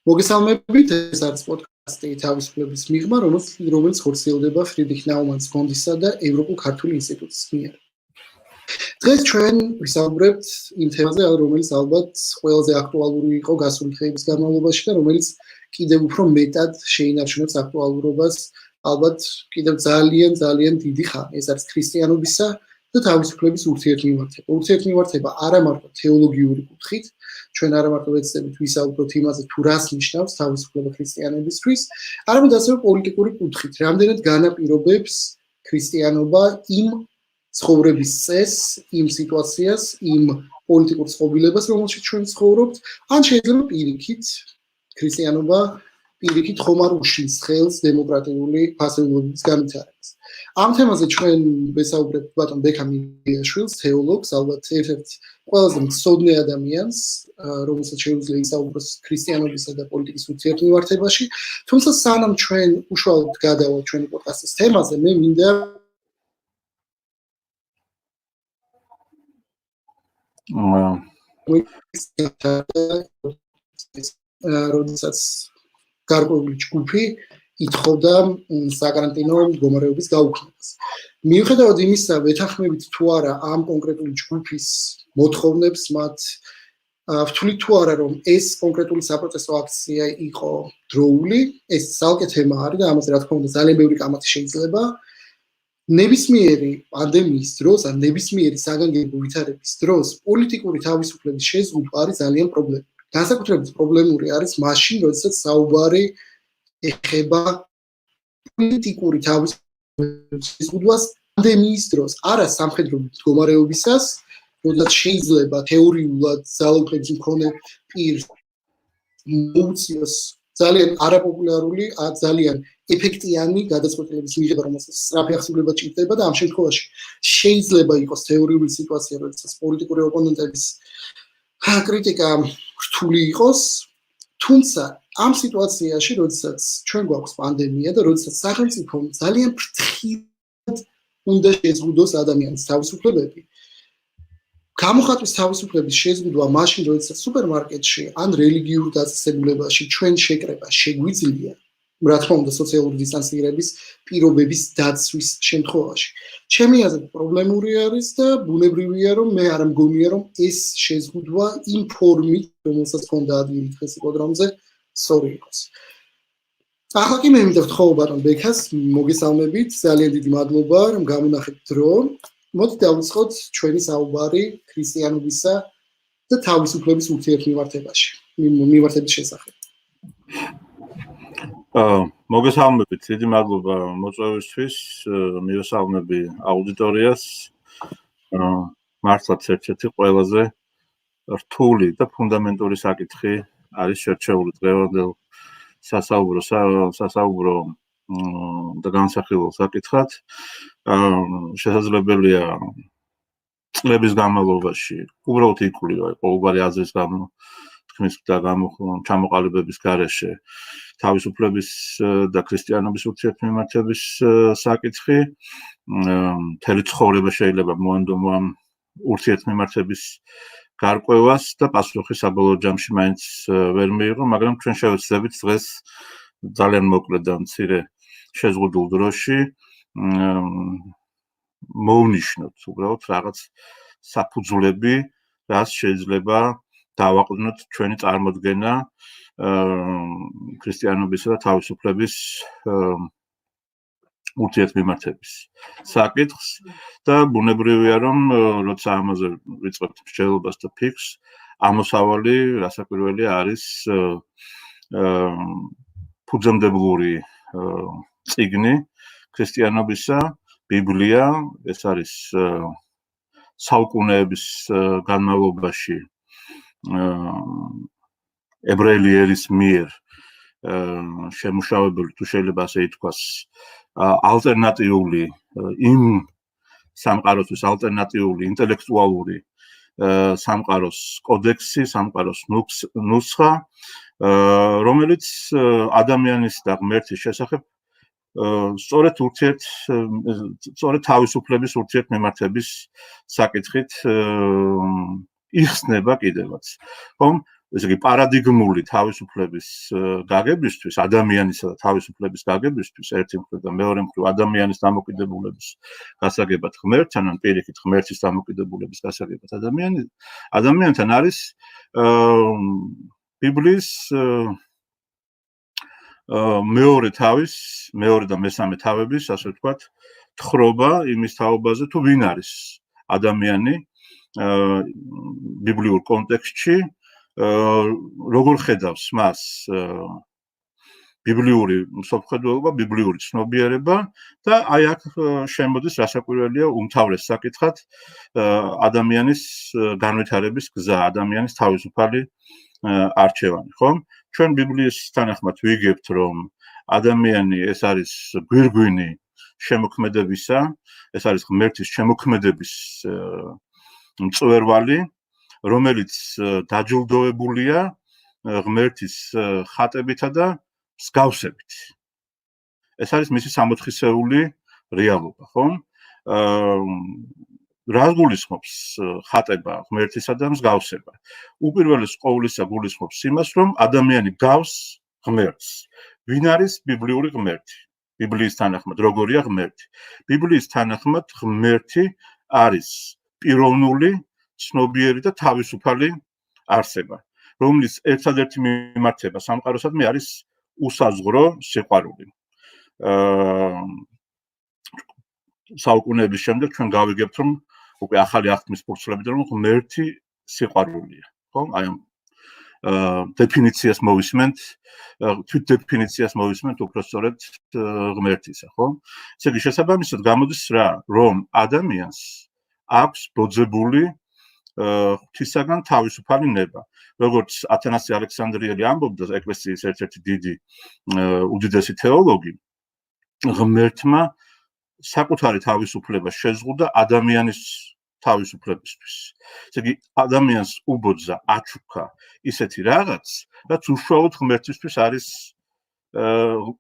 მოგესალმებით, ეს არის პოდკასტი თავისუფლების მიღმა, რომელიც ხორციელდება Friedrich Naumann Foundation-ისა და ევროპულ-ქართული ინსტიტუტის მიერ. დღეს ჩვენ ვისაუბრებთ იმ თემაზე, რომელიც ალბათ ყველაზე აქტუალური იყო გასული დღეების განმავლობაში და რომელიც კიდევ უფრო მეტად შეინარჩუნებს აქტუალურობას, ალბათ კიდევ ძალიან დიდი ხანი. ეს არის ქრისტიანობისა და თავისუფლების ურთიერთმიმართება. ურთიერთმიმართება არა მარტო თეოლოგიური კუთხით, ჩვენ არა მარტო ვეცდებით ვისაუბროთ იმაზე, თუ რას ნიშნავს თავისუფლება ქრისტიანებისთვის, არამედ ასევე პოლიტიკური კუთხით, რამდენად განაპირობებს ქრისტიანობა იმ ცხოვრების წესს, იმ სიტუაციას, იმ პოლიტიკურ წყობილებას, რომელშიც ჩვენ ცხოვრობთ, ან შეიძლება პირიქით ქრისტიანობა პირიქით ხომ არ უშლის ხელს დემოკრატიული ფასეულობის განვითარებას. ამ თემაზე ჩვენ ვესაუბრებთ ბატონ ბექა მინდიაშვილს, თეოლოგს, ალბათ ერთ-ერთ ყველაზე მცოდნე ადამიანს, რომელსაც შეუძლია ისაუბროს ქრისტიანობისა და პოლიტიკის ურთიერთმიმართებაში. თუმცა სანამ ჩვენ უშუალოდ გადავალთ ჩვენი პოდკასტის თემაზე, მე მინდა როდესაც გარკვეული ჯგუფი ითხოვდა საკარანტინო მდგომარეობის გაუქმებას. მიუხედავად იმისა, ვეთანხმებით თუ არა ამ კონკრეტული ჯგუფის მოთხოვნებს, მათ ვთვლით თუ არა, რომ ეს კონკრეტული საპროტესტო აქცია იყო დროული, ეს ძალკე თემა არის და ამაზე რა თქმა უნდა ძალიან ბევრი კამათი შეიძლება. ნებისმიერი პანდემიის დროს ან ნებისმიერი საგანგებო ვითარების დროს პოლიტიკური თავისუფლების შეზღუდვა არის ძალიან პრობლემური. განსაკუთრებით პრობლემური არის მაშინ, როდესაც საუბარი ეხება პოლიტიკური თავისუფლების შეზღუდვას პანდემიის დროს, არა სამხედრო მდგომარეობისას, როდესაც შეიძლება თეორიულად ძალაუფლების მქონე პირს მოუწიოს ძალიან არაპოპულარული, ძალიან ეფექტიანი გადაწყვეტილების მიღება, რომელსაც სწრაფი ახსნილება ჭირდება და ამ შემთხვევაში შეიძლება იყოს თეორიული სიტუაცია, როდესაც პოლიტიკური ოპონენტების კრიტიკა რთული იყოს, თუმცა ამ სიტუაციაში, როდესაც ჩვენ გვაქვს პანდემია და როდესაც სახელმწიფომ ძალიან ფრთხილად უნდა შეზღუდოს ადამიანის თავისუფლებები, გამოხატვის თავისუფლების შეზღუდვა მაშინ, როდესაც სუპერმარკეტში ან რელიგიურ დაწესებულებაში ჩვენ შეკრება შეგვიძლია, რა თქმა უნდა, სოციალური დისტანცირების პირობების დაცვის შემთხვევაში. ჩემი აზრით პრობლემური არის და ბუნებრივია, რომ მე არ მგონია, რომ ეს შეზღუდვა იმ ფორმით, რომელსაც ჰქონდა ადგილი დღეს იპოდრომზე, სწორი იყოს. ახლა კი მე მინდა ვთხოვო ბატონ ბექას, მოგესალმებით, ძალიან დიდი მადლობა, რომ გამონახეთ დრო. მოდით დავიწყოთ ჩვენი საუბარი ქრისტიანობისა და თავისუფლების ურთიერთმიმართებაში, მიმართების შესახებ. მოგესალმებით, დიდი მადლობა მოწვევისთვის, მივესალმები აუდიტორიას. მართლაც ერთ-ერთი ყველაზე რთული და ფუნდამენტური საკითხი არის შერჩეული დღევანდელ სასაუბრო და განსახილველ საკითხად. შესაძლებელია წლების განმავლობაში უბრალოდ იკვლია ყოველგვარი აზრის თქმის და ჩამოყალიბების გარეშე თავისუფლების და ქრისტიანობის ურთიერთმიმართების საკითხი. მთელი ცხოვრება შეიძლება მოანდომო ამ ურთიერთმიმართების გარკვევას და პასუხი საბოლოო ჯამში მაინც ვერ მიიღო, მაგრამ ჩვენ შევეცდებით დღეს ძალიან მოკლედ და მცირე შეზღუდულ დროში მოვნიშნოთ უბრალოდ რაღაც საფუძვლები, რაც შეიძლება დავაყვნოთ ჩვენი წარმოდგენა ქრისტიანობისა და თავისუფლების ურთიერთმიმართების საკითხს და ბუნებრივია, რომ როცა ამაზე ვიწყებთ მსჯელობას და ფიქრს, ამოსავალი რასაკვირველია არის ფუძემდებლური წიგნი ქრისტიანობისა, ბიბლია, ეს არის საუკუნეების განმავლობაში ებრაელი ერის მიერ შემუშავებული, თუ შეიძლება ასე ითქვას, ალტერნატიული იმ სამყაროსთვის ალტერნატიული ინტელექტუალური სამყაროს კოდექსი, სამყაროს ნუსხა, რომელიც ადამიანის და ღმერთის შესახებ სწორედ თავისუფლების ურთიერთმიმართების საკითხით იხსნება კიდევაც. ხომ? ესე იგი პარადიგმული თავისუფლების გაგებისთვის, ადამიანისა და თავისუფლების გაგებისთვის, ერთი მხრივ და მეორე მხრივ ადამიანის დამოკიდებულების გასაგებად ღმერთთან, ან პირიქით ღმერთის დამოკიდებულების გასაგებად ადამიანთან არის ბიბლიის მეორე და მესამე თავების, ასე ვთქვათ, თხრობა იმის თაობაზე, თუ ვინ არის ადამიანი ბიბლიურ კონტექსტში, როგორ ხედავს მას ბიბლიური მსოფლმხედველობა, ბიბლიური ცნობიერება და აი აქ შემოდის რასაკვირველია უმთავრეს საკითხად ადამიანის განვითარების გზა, ადამიანის თავისუფალი არჩევანი, ხო? ჩვენ ბიბლიის თანახმად ვიგებთ, რომ ადამიანი ეს არის გვირგვინი შემოქმედებისა, ეს არის ღმერთის შემოქმედების მწვერვალი, რომელიც დაჯილდოებულია ღმერთის ხატებითა და მსგავსებით. ეს არის მისი სამოთხისეული რეალობა, ხო? რას გულისხმობს ხატება ღმერთისა და მსგავსება? უპირველეს ყოვლისა გულისხმობს იმას, რომ ადამიანი გავს ღმერთს. ვინ არის ბიბლიური ღმერთი? ბიბლიის თანახმად როგორია ღმერთი? ბიბლიის თანახმად ღმერთი არის პიროვნული, ცნობიერი და თავისუფალი არსება, რომლის ერთადერთი მიმართება სამყაროსადმი არის უსაზღრო სიყვარული. საუკუნეების შემდეგ ჩვენ გავიგებთ, რომ უკვე ახალი აღთქმის ფურცლებიდან რომ ღმერთი სიყვარულია, ხო? აი ამ დეფინიციას მოვისმენთ, თვით დეფინიციას მოვისმენთ უფრო სწორედ ღმერთისა, ხო? ესე იგი შესაბამისად გამოდის რა, რომ ადამიანს აქვს ბოძებული ღვთისაგან თავისუფალი ნება. როგორც ათანასე ალექსანდრიელი ამბობდა, ეკლესიის ერთ-ერთი დიდი უდიდესი თეოლოგი, ღმერთმა საკუთარი თავისუფლება შეზღუდა ადამიანის თავისუფლებისთვის. ესე იგი ადამიანს უბოძა, აჩუქა ისეთი რაღაც, რაც უშუალოდ ღმერთისთვის არის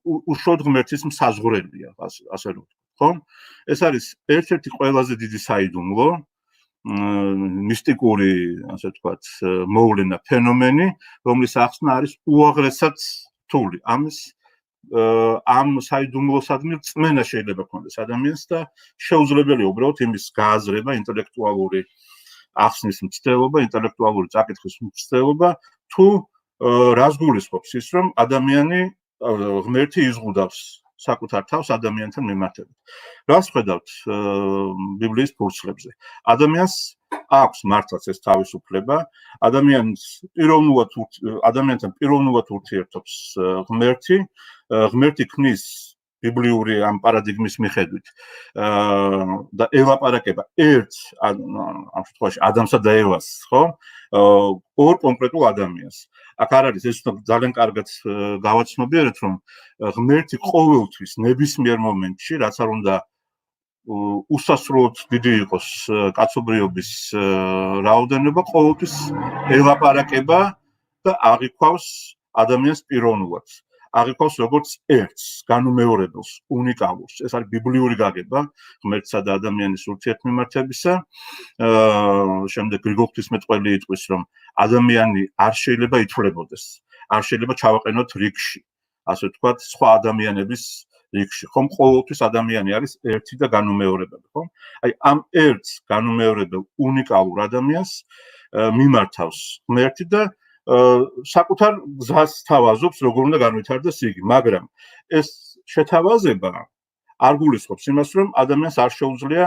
უშუალოდ ღმერთის მსაზღვრელია, ასე რომ ვთქვათ, ხო? ეს არის ერთ-ერთი ყველაზე დიდი საიდუმლო მისტიკური, ასე ვთქვათ, მოვლენა, ფენომენი, რომლის ახსნა არის უაღრესად რთული. ამ საიდუმლოსადმი რწმენა შეიძლება ქონდეს ადამიანს და შეუძლებელია უბრალოდ იმის გააზრება, ინტელექტუალური ახსნის მცდელობა, ინტელექტუალური წაკითხვის მცდელობა, თუ რას გულისხმობს ის, რომ ადამიანი ღმერთი იზღუდავს საკუთარ თავს ადამიანთან მიმართებით. რას ხედავთ ბიბლიის ფურცლებზე? ადამიანს აქვს მართლაც ეს თავისუფლება, ადამიანთან პიროვნულად ურთიერთობს ღმერთი, ღმერთი ქმნის ბიბლიური ამ პარადიგმის მიხედვით და ელაპარაკება ერთ ამ შემთხვევაში ადამიანსა და ევას, ხო? ორ კონკრეტულ ადამიანს. აქ არ არის ეს ძალიან კარგად გავაცნობიერეთ, რომ ღმერთი ყოველთვის ნებისმიერ მომენტში, რაც არ უნდა უსასრულოდ დიდი იყოს კაცობრიობის რაოდენობა, ყოველთვის ელაპარაკება და აღიქვავს ადამიანს პიროვნულად. აღიქვავს როგორც ერთს, განუმეორებელს, უნიკალურს. ეს არის ბიბლიური გაგება ღმერთსა და ადამიანის ურთიერთმიმართებისა. შემდეგ გრიგოლ ღვთისმეტყველი იტყვის, რომ ადამიანი არ შეიძლება ითვლებოდეს, არ შეიძლება ჩავაყენოთ რიგში, ასე ვთქვათ, სხვა ადამიანების რიგში. ხომ ყოველთვის ადამიანი არის ერთი და განუმეორებელი, ხო? აი ამ ერთს განუმეორებელ უნიკალურ ადამიანს მიმართავს ღმერთი და საკუთარ გზას თავაზობს, როგორ უნდა განვითარდეს იგი, მაგრამ ეს შეთავაზება არ გულისხმობს იმას, რომ ადამიანს არ შეუძლია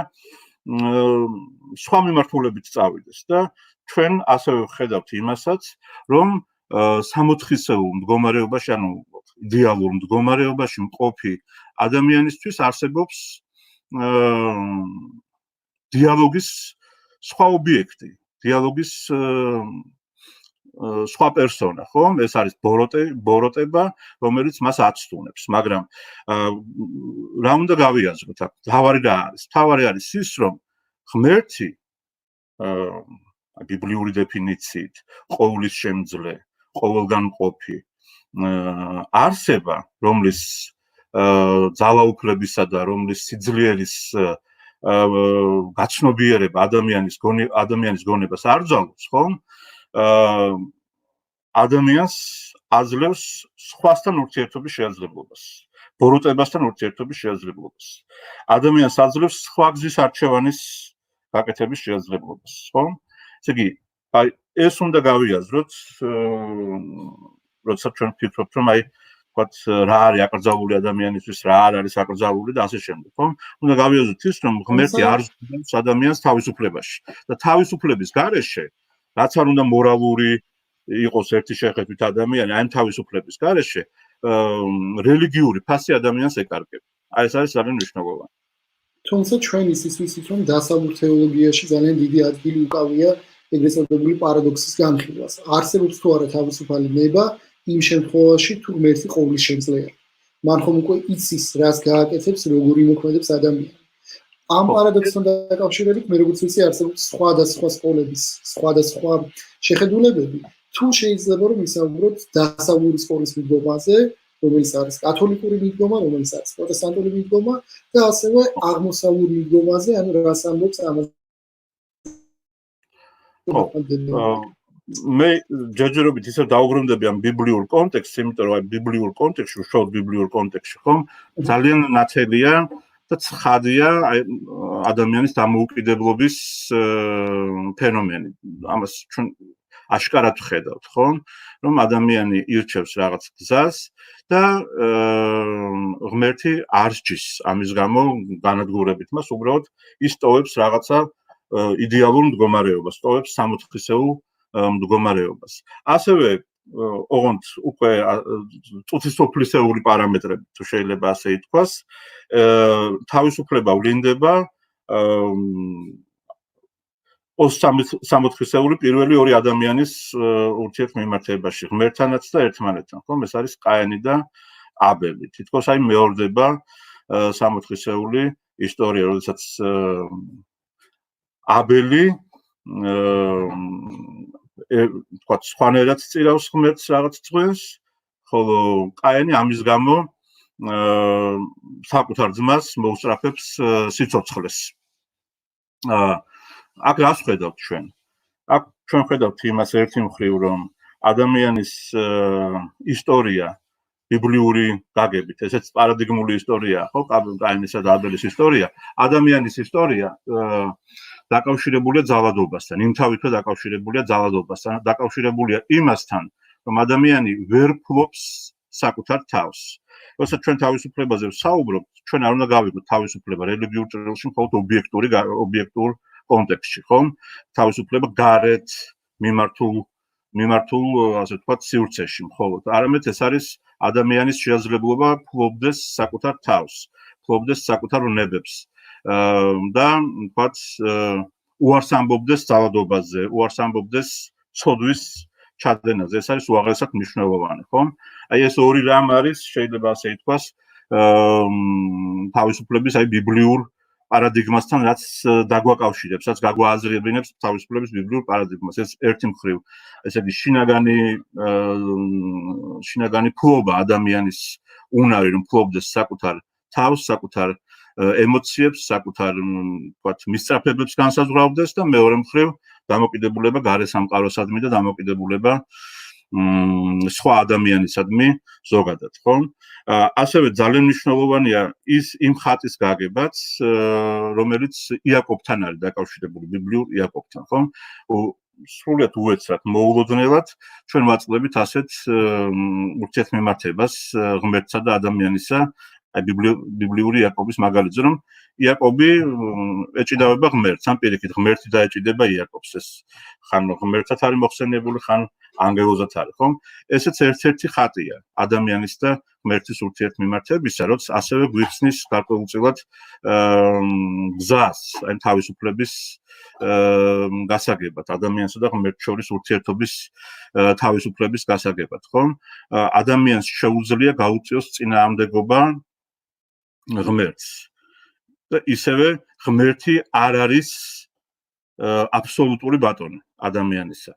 სხვა მიმართულებით წავიდეს და ჩვენ ასევე ვხედავთ იმასაც, რომ სამოთხისეულ მდგომარეობაში, ანუ იდეალურ მდგომარეობაში მყოფი ადამიანისთვის არსებობს დიალოგის სხვა ობიექტი, დიალოგის სხვა პერსონა, ხო? ეს არის ბოროტება, რომელიც მას აცტუნებს, მაგრამ რა უნდა გავიაზროთ აქ? მთავარი რა არის? მთავარი არის ის, რომ ღმერთი ბიბლიური დეფინიციით ყოვლის შემძლე, ყოველგან მყოფი არსება, რომლის ძალაუფლებისა და რომლის სიძლიერის გაცნობიერება ადამიანის გონებას არ ძალობს, ხო? ადამიანს აძლევს სხვასთან ურთიერთობის შესაძლებლობას, ბოროტებასთან ურთიერთობის შესაძლებლობას. ადამიანს აძლევს სხვა გზის არჩევანის გაკეთების შესაძლებლობას, ხო? ესე იგი, აი ეს უნდა გავიაზროთ, როდესაც ჩვენ ვფიქრობთ, რომ აი ვთქვათ, რა არის აკრძალული ადამიანისთვის, რა არ არის აკრძალული და ასე შემდეგ, ხო? უნდა გავიაზროთ ის, რომ ღმერთი არ ზრდავს ადამიანს თავისუფლებაში და თავისუფლების გარეშე, რაც არ უნდა მორალური იყოს ერთი შეხედვით ადამიანი, აი ამ თავისუფლების გარეშე, რელიგიური ფასი ადამიანს ეკარგება. აი ეს არის ძალიან მნიშვნელოვანი. თუმცა ჩვენ ისიც ვიცით, რომ დასავლურ თეოლოგიაში ძალიან დიდი ადგილი უკავია ეგრეთ წოდებული პარადოქსის განხილვას. არსებობს თუ არა თავისუფალი ნება იმ შემთხვევაში, თუ ღმერთი ყოვლის შემძლეა. მან ხომ უკვე იცის, რას გააკეთებს, როგორ იმოქმედებს ადამიანი. ამ პარადოქსთან დაკავშირებით, მე როგორც ვიცი, არსებობს სხვადასხვა სკოლების, სხვადასხვა შეხედულებები. თუ შეიძლება რომ ვისაუბროთ დასავლური სკოლის მიდგომაზე, რომელიც არის კათოლიკური მიდგომა, რომელიც არის პროტესტანტული მიდგომა და ასევე აღმოსავლურ მიდგომაზე, ანუ რას ამბობს ამაზე. მე ჯერჯერობით ისევ დაუბრუნდები ამ ბიბლიურ კონტექსტს, იმიტომ რომ აი ბიბლიურ კონტექსტში, უშუალოდ ბიბლიურ კონტექსტში, ხომ, ძალიან ნათელია და ცხადია აი ადამიანის დამოუკიდებლობის ფენომენი. ამას ჩვენ აშკარად ვხედავთ, ხო? რომ ადამიანი ირჩევს რაღაც გზას და ღმერთი არ სჯის ამის გამო განადგურებით მას, უბრალოდ ის ტოვებს რაღაცა იდეალურ მდგომარეობას, ტოვებს სამოთხისეულ მდგომარეობას. ასევე ოღონდ უკვე წუთისოფლისეული პარამეტრები, თუ შეიძლება ასე ითქვას, თავისუფლება ვლინდება 24 პირველი ორი ადამიანის ურთიერთმემართებაში, ღმერთთანაც და ერთმანეთთან, ხომ? ეს არის კაინი და აბელი. თითქოს აი მეორდება 64 ისტორია, როდესაც აბელი ვთქვათ, სხვანაირად წირავს ღმერთს რაღაც წვენს, ხოლო კაინი ამის გამო საკუთარ ძმას მოუსწრაფებს სიცოცხლეს. აქ რას ხედავთ ჩვენ? აქ ჩვენ ხედავთ იმას ერთი მხრივ, რომ ადამიანის ისტორია ბიბლიური გაგებით, ესეც პარადიგმული ისტორიაა, ხო? კაინისა და აბელის ისტორია, ადამიანის ისტორია დაკავშირებულია ძალადობასთან, იმთავითვე დაკავშირებულია ძალადობასთან, დაკავშირებულია იმასთან, რომ ადამიანი ვერ ფლობს საკუთარ თავს. როდესაც ჩვენ თავისუფლებაზე ვსაუბრობთ, ჩვენ არ უნდა გავიგოთ თავისუფლება რელიგიურ ჭრილში მხოლოდ ობიექტურ კონტექსტში, ხომ? თავისუფლება გარეთ მიმართულ, ასე ვთქვათ, სივრცეში მხოლოდ. არამედ ეს არის ადამიანის შესაძლებლობა ფლობდეს საკუთარ თავს, ფლობდეს საკუთარ ნებებს და ვთქვათ, უარს ამბობდეს ძალადობაზე, უარს ამბობდეს ცოდვის ჩადენაზე. ეს არის უაღრესად მნიშვნელოვანი, ხო? აი ეს ორი რამ არის, შეიძლება ასე ითქვას, თავისუფლების აი ბიბლიურ პარადიგმასთან, რაც დაგვაკავშირებს, რაც გაგვააზრებინებს თავისუფლების ბიბლიურ პარადიგმას. ეს ერთი მხრივ, ესე იგი შინაგანი ფლობა ადამიანის უნარი, რომ ფლობდეს საკუთარ თავს, საკუთარ ემოციებს, საკუთარ ვთქვათ, მისწრაფებებს განსაზღვრავდეს და მეორე მხრივ დამოკიდებულება გარესამყაროსადმი და დამოკიდებულება სხვა ადამიანისადმი ზოგადად, ხო? ასევე ძალიან მნიშვნელოვანია ის იმ ხატის გაგებაც, რომელიც იაკობთან არის დაკავშირებული, ბიბლიურ იაკობთან, ხო? სრულიად უეცრად, მოულოდნელად ჩვენ ვაწყდებით ასეთ ურთიერთმემართებას ღმერთსა და ადამიანისა, აი ბიბლიური იაკობის მაგალითზე, რომ იაკობი ეჭიდავება ღმერთს, ან პირიქით ღმერთი დაეჭიდება იაკობს. ეს ხან ღმერთთან არის მოხსენიებული, ხან ანგელოზად არის, ხო? ესეც ერთ-ერთი ხატია ადამიანის და ღმერთის ურთიერთმემართებისა, როც ასევე გვიხსნის გარკვეულწილად გზას, აი თავისუფლების გასაგებად, ადამიანსა და ღმერთს შორის ურთიერთობის თავისუფლების გასაგებად, ხო? ადამიანს შეუძლია გაუწიოს წინააღმდეგობა ღმერთს. და ისევე ღმერთი არ არის აბსოლუტური ბატონი ადამიანისა.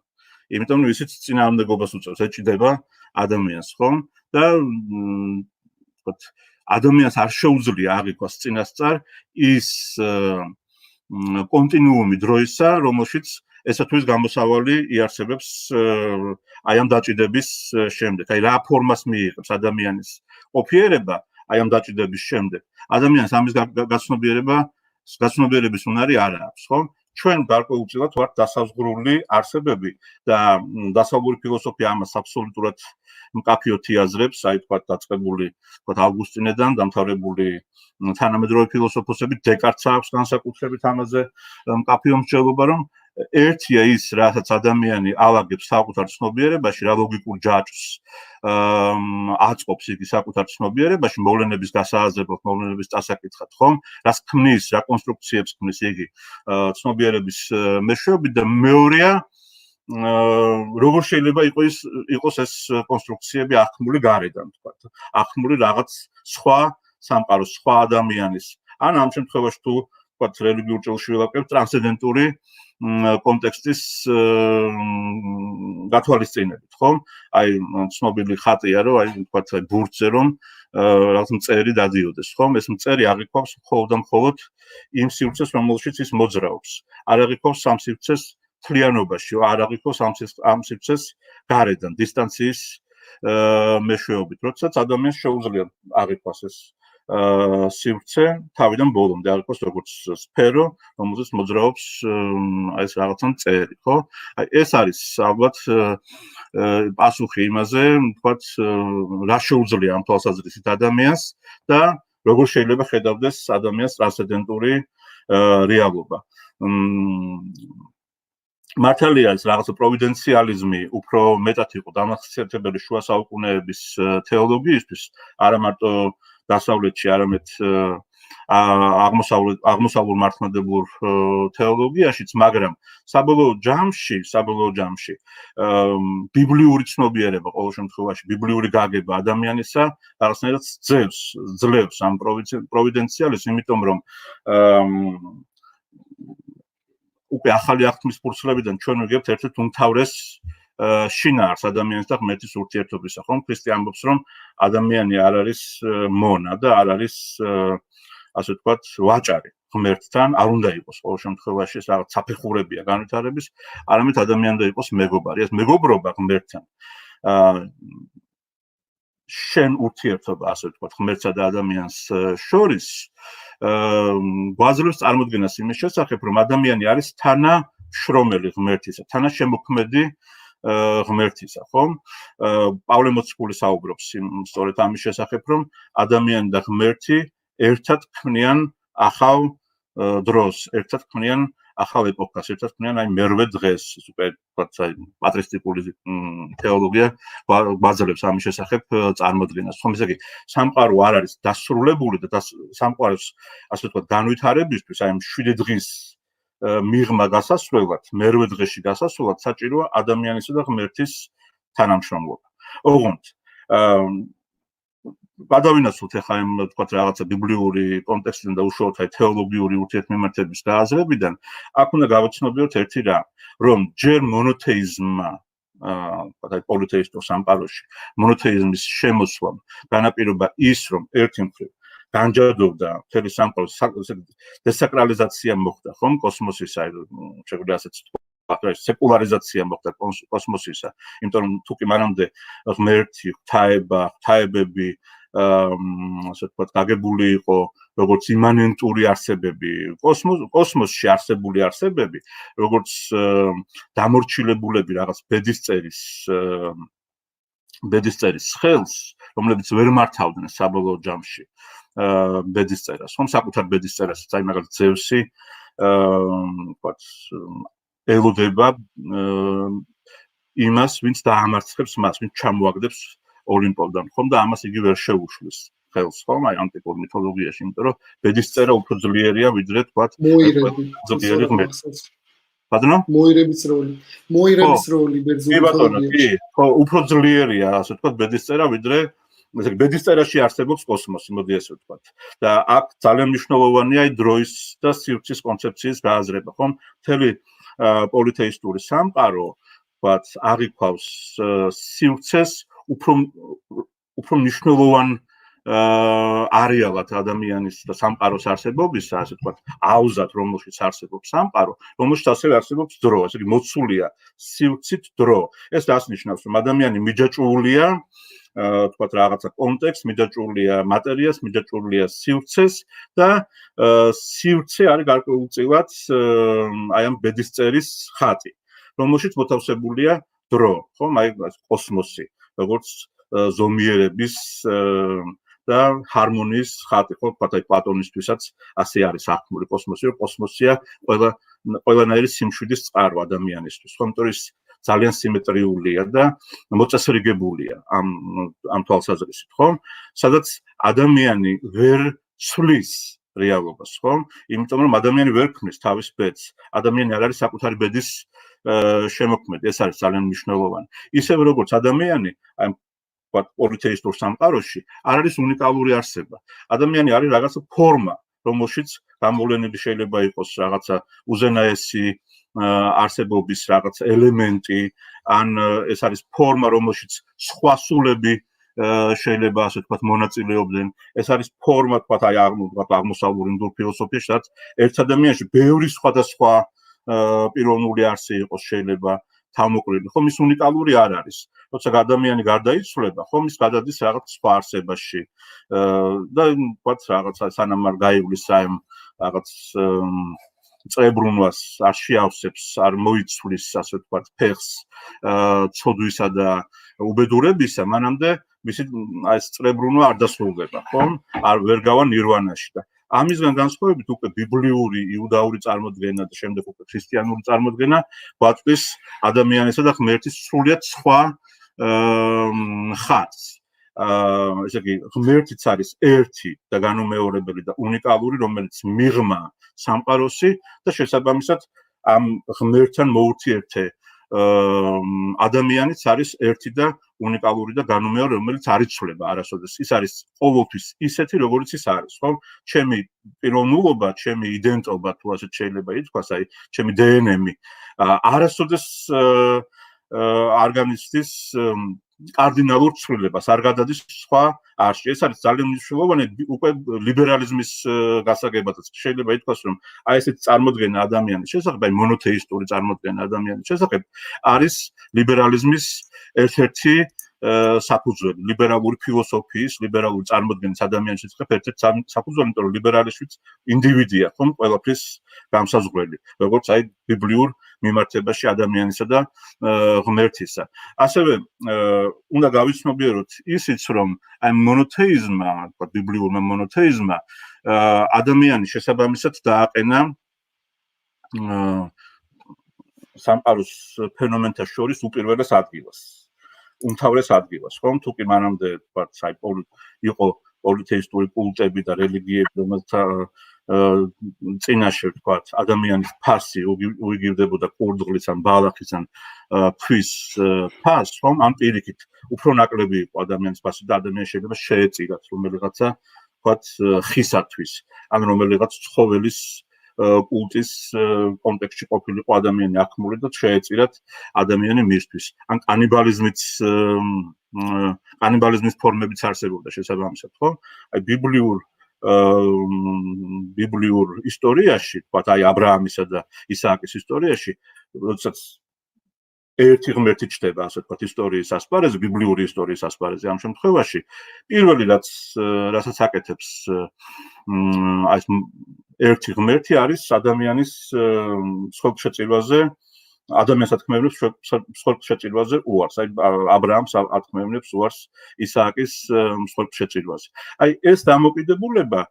იმიტომ რომ ისიც წინააღმდეგობას უწევს, ეჭიდება ადამიანს, ხო? და ვთქვათ, ადამიანს არ შეუძლია აღიქვას წინასწარ ის კონტინუუმი დროისა, რომელშიც ესათვის გამოსავალი იარსებებს აი ამ დაჭიდების შემდეგ. აი რა ფორმას მიიღებს ადამიანის ყოფიერება აი ამ დაჭიდების შემდეგ. ადამიანს ამის გაცნობიერების უნარი არ აქვს, ხო? ჩვენ გარკვეულწილად ვართ დასაზღვრული არსებები და დასავლური ფილოსოფია ამას აბსოლუტურად მკაფიოდ იაზრებს, აი თქვა დაწყებული თქვა ავგუსტინედან დამთავრებული თანამედროვე ფილოსოფოსები დეკარტს აქვს განსაკუთრებით ამაზე მკაფიო მსჯელობა, რომ ერთია ის, რასაც ადამიანი ალაგებს საკუთარ ცნობიერებაში, რა ლოგიკურ ჯაჭვს აწყობს იგი საკუთარ ცნობიერებაში, მოვლენების გასააზრებლად, მოვლენების წასაკითხად, ხომ? რას ქმნის, რა კონსტრუქციებს ქმნის იგი ცნობიერების მეშვეობით და მეორეა როგორ შეიძლება იყოს ეს კონსტრუქციები აღქმული გარედან, თქვათ, აღქმული რაღაც სხვა სამყაროს, სხვა ადამიანის. ან ამ შემთხვევაში თუ თქვათ რელიგიურ ჭრილში ვილაპარაკებთ ტრანსცენდენტური კონტექსტის გათვალისწინებით, ხო? აი ცნობილი ხატია, რომ აი თქვათ ბურთზე რომ რაღაც მწერი დადიოდეს, ხო? ეს მწერი აღიქვავს მხოლოდ და მხოლოდ იმ სივრცეს, რომელშიც ის მოძრაობს. არ აღიქვავს ამ სივრცეს თლიანობაში, არ აღიქვავს ამ სივრცეს გარედან, დისტანციის მეშვეობით. როდესაც ადამიანს შეუძლია აღიქვას ეს სივრცე თავიდან ბოლომდე აღიქვას როგორც სფერო, რომელზეც მოძრაობს აი ეს რაღაცა მწერი, ხო? აი ეს არის ალბათ პასუხი იმაზე, თქვათ, რა შეუძლია ამ თვალსაზრისით ადამიანს და როგორ შეიძლება ხედავდეს ადამიანს ტრანსცენდენტური რეალობა. მართალია ეს რაღაცა პროვიდენციალიზმი უფრო მეტად იყო დამახასიათებელი შუა საუკუნეების თეოლოგიისთვის, არა მარტო დასავლეთში, არამედ აღმოსავლურ მართლმადებლურ თეოლოგიაშიც, მაგრამ საბოლოო ჯამში ბიბლიური ცნობიერება ყოველ შემთხვევაში, ბიბლიური გაგება ადამიანისა რაღაცნაირად ძლევს ამ პროვიდენციალიზმს, იმიტომ რომ უკვე ახალი აღთქმის ფურცლებიდან ჩვენ ვიგებთ ერთ-ერთ უმთავრეს შინაარს ადამიანის და ღმერთის ურთიერთობისა, ხომ? ქრისტე ამბობს, რომ ადამიანი არ არის მონა და არ არის ასე ვთქვათ, ვაჭარი ღმერთთან, არ უნდა იყოს ყოველ შემთხვევაში ეს რაღაც საფეხურებია განვითარების, არამედ ადამიანი უნდა იყოს მეგობარი. ეს მეგობრობა ღმერთთან შენ ურთიერთობა, ასე ვთქვათ, ღმერთსა და ადამიანს შორის გვაძლევს წარმოდგენას იმის შესახებ, რომ ადამიანი არის თანაშრომელი ღმერთისა, თანაშემოქმედი ღმერთისა, ხომ? პავლე მოციქული საუბრობს სწორედ ამის შესახებ, რომ ადამიანი და ღმერთი ერთად ქმნიან ახალ დროს, ერთად ქმნიან ახალ ეპოქას, ერთად ქმნიან აი მერვე დღეს, უკვე თქვათ, აი პატრისტიკული თეოლოგია გვაძლევს ამის შესახებ წარმოდგენას. ხომ, ესე იგი, სამყარო არ არის დასრულებული და სამყაროს ასე ვთქვათ, განვითარებისთვის, აი 7 დღის მიღმა გასასვლელად, მერვე დღეში გასასვლელად საჭიროა ადამიანისა და ღმერთის თანამშრომლობა. ოღონდ გადავინაცვლოთ ახლა ამ თქვათ რაღაცა ბიბლიური კონტექსტიდან და უშუალოდ აი თეოლოგიური ურთიერთმემართების გააზრებიდან, აქ უნდა გავაცნობიოთ ერთი რამ, რომ ჯერ მონოთეიზმმა თქვათ აი პოლითეისტურ სამყაროში მონოთეიზმის შემოსვლამ განაპირობა ის, რომ ერთი მხრივ განჯადოვდა მთელი სამყარო, დესაკრალიზაცია მოხდა, ხომ, კოსმოსის, აი შეგვიძლია ასეც სეკულარიზაცია მოხდა კოსმოსისა, იმიტომ რომ თუკი მანამდე ღმერთი, ღვთაებები ასე ვთქვათ, გაგებული იყო როგორც იმანენტური არსებები, კოსმოსში არსებული არსებები, როგორც დამორჩილებულები რაღაც ბედისწერის ხელს, რომლებიც ვერ მართავდნენ საბოლოო ჯამში ბედისწერას, ხომ, საკუთარ ბედისწერასაც, აი მაგალითად ზევსი ვთქვათ, ელოდება იმას, ვინც დაამარცხებს მას, ვინც ჩამოაგდებს ოლიმპოდან, ხომ, და ამას იგი ვერ შეუშლის ხელს, ხომ, აი ანტიკურ მითოლოგიაში, იმიტომ რომ ბედისწერა უფრო ძლიერია, ვიდრე თქვათ, ძლიერი ღმერთი. ბატონო? მოირების როლი ბერძნული ხო, უფრო ძლიერია, ასე ვთქვათ, ბედისწერა, ვიდრე ბედისწერაში არსებობს კოსმოსი, მოდი ასე ვთქვათ. და აქ ძალიან მნიშვნელოვანია აი დროის და სივრცის კონცეფციის გააზრება, ხომ? მთელი პოლითეისტური სამყარო, ვთქვათ, აღიქვავს სივრცეს უფრო მნიშვნელოვან არეალად ადამიანის და სამყაროს არსებობისა, ასე ვთქვათ, აუზად, რომელშიც არსებობს სამყარო, რომელშიც ასევე არსებობს დრო, ასე იგი მოცულია სივრცით დრო. ეს დასნიშნავს, რომ ადამიანი მიჯაჭვულია, ვთქვათ, რაღაცა კონტექსტს, მიჯაჭვულია მატერიას, მიჯაჭვულია სივრცეს და სივრცე არის გარკვეულწილად აი ამ ბედისწერის ხატი, რომელშიც მოთავსებულია დრო, ხო, აი კოსმოსი, როგორც ზომიერების და ჰარმონიის ხატი, ხო, ვთქვათ, აი პლატონისთვისაც ასე არის აღქმული კოსმოსი, რომ კოსმოსია ყველანაირი სიმშვიდის წყარო ადამიანისთვის, ხო, იმიტომ ის ძალიან სიმეტრიულია და მოწესრიგებულია ამ თვალსაზრისით, ხო? სადაც ადამიანი ვერ ცვლის რეალობას, ხო? იმიტომ რომ ადამიანი ვერ ქმნის თავის ბედს, ადამიანი არ არის საკუთარი ბედის შემოქმედი, ეს არის ძალიან მნიშვნელოვანი. ისევე როგორც ადამიანი, აი ვთქვათ, პოლითეისტურ სამყაროში არ არის უნიკალური არსება. ადამიანი არის რაღაცა ფორმა, რომელშიც გამოვლენილი შეიძლება იყოს რაღაცა უზენაესი არსებობის რაღაც ელემენტი, ან ეს არის ფორმა, რომელშიც სხვა სულები შეიძლება ასე ვთქვათ მონაწილეობდნენ. ეს არის ფორმა, ვთქვათ, აი აღმოსავლური ნდურ ფილოსოფიაში, სადაც ერთ ადამიანში ბევრი სხვადასხვა პიროვნული არსი იყოს შეიძლება თავმოყრილი, ხომ ის უნიკალური არ არის. როცა ადამიანი გარდაიცვლება, ხომ ის გადადის რაღაც სხვა არსებაში და ვთქვათ რაღაცა სანამ არ გაივლის აი რაღაც წრებრუნვას არ შეავსებს, არ მოიცვლის, ასე ვთქვათ, ფეხს ცოდვისა და უბედურებისა, მანამდე მისი აი ეს წრებრუნვა არ დასრულდება, ხომ? არ ვერ გავა ნირვანაში და ამისგან განსხვავებით უკვე ბიბლიური, იუდაური წარმოდგენა და შემდეგ უკვე ქრისტიანული წარმოდგენა გვაწვდის ადამიანისა და ღმერთის სრულიად სხვა ხატს. ესე იგი, ღმერთიც არის ერთი და განუმეორებელი და უნიკალური, რომელიც მიღმა სამყაროსი და შესაბამისად ამ ღმერთთან მოურთიერთე ადამიანიც არის ერთი და უნიკალური და განუმეორებელი, რომელიც არ იცვლება არასოდეს. ის არის ყოველთვის ისეთი, როგორიც ის არის, ხო? ჩემი პიროვნულობა, ჩემი იდენტობა, თუ ასე შეიძლება ითქვას, აი, ჩემი დნმ არასოდეს არ განიცდის კარდინალურ ცვლილებას, არ გადადის სხვა არსში. ეს არის ძალიან მნიშვნელოვანი უკვე ლიბერალიზმის გასაგებადაც. შეიძლება ითქვას, რომ აი ესეთი წარმოდგენა ადამიანის შესახებ, აი მონოთეისტური წარმოდგენა ადამიანის შესახებ არის ლიბერალიზმის ერთ-ერთი საფუძველი, ლიბერალური ფილოსოფიის, ლიბერალური წარმოდგენის ადამიანის შესახებ ერთ-ერთი საფუძველი, იმიტომ რომ ლიბერალიზმიც ინდივიდია, ხომ, ყველაფრის გამსაზღვრელი, როგორც აი ბიბლიურ მიმართებაში ადამიანისა და ღმერთისა. ასევე უნდა გავიცნობიეროთ ისიც, რომ აი მონოთეიზმმა, თქვა ბიბლიურმა მონოთეიზმმა ადამიანის შესაბამისად დააყენა სამყაროს ფენომენთა შორის უპირველეს ადგილას. უმთავრეს ადგილას, ხომ? თუ კი მანამდე, ვთქვათ, აი იყო პოლითეისტური კულტები და რელიგიები, რომელთა წინაშე, ვთქვათ, ადამიანის ფასი უიგივდებოდა კურდღლის ან ბალახის ან ქვის ფასს, ხომ? ამ პირიქით უფრო ნაკლები იყო ადამიანის ფასი და ადამიანი შეიძლება შეეწირათ რომელიღაცა, ვთქვათ, ხისათვის, ან რომელიღაც ცხოველის კულტის კონტექსტში ყოფილიყო ადამიანი აღქმული და შეეწირათ ადამიანი მისთვის. ან კანიბალიზმის ფორმებიც არსებობდა შესაბამისად, ხო? აი ბიბლიურ ისტორიაში, ვთქვათ, აი აბრაამისა და ისააკის ისტორიაში, როდესაც ერთი ღმერთი ჩდება, ასე ვთქვათ, ისტორიის ასპარეზზე, ბიბლიური ისტორიის ასპარეზზე ამ შემთხვევაში, პირველი რასაც აკეთებს აი ეს ერთი ღმერთი არის ადამიანის სხდომშეწირვაზე, ადამიანს ათქმევებს სხდომშეწირვაზე უარს. აი აბრაამს ათქმევებს უარს ისააკის სხდომშეწირვაზე. აი ეს დამოკიდებულება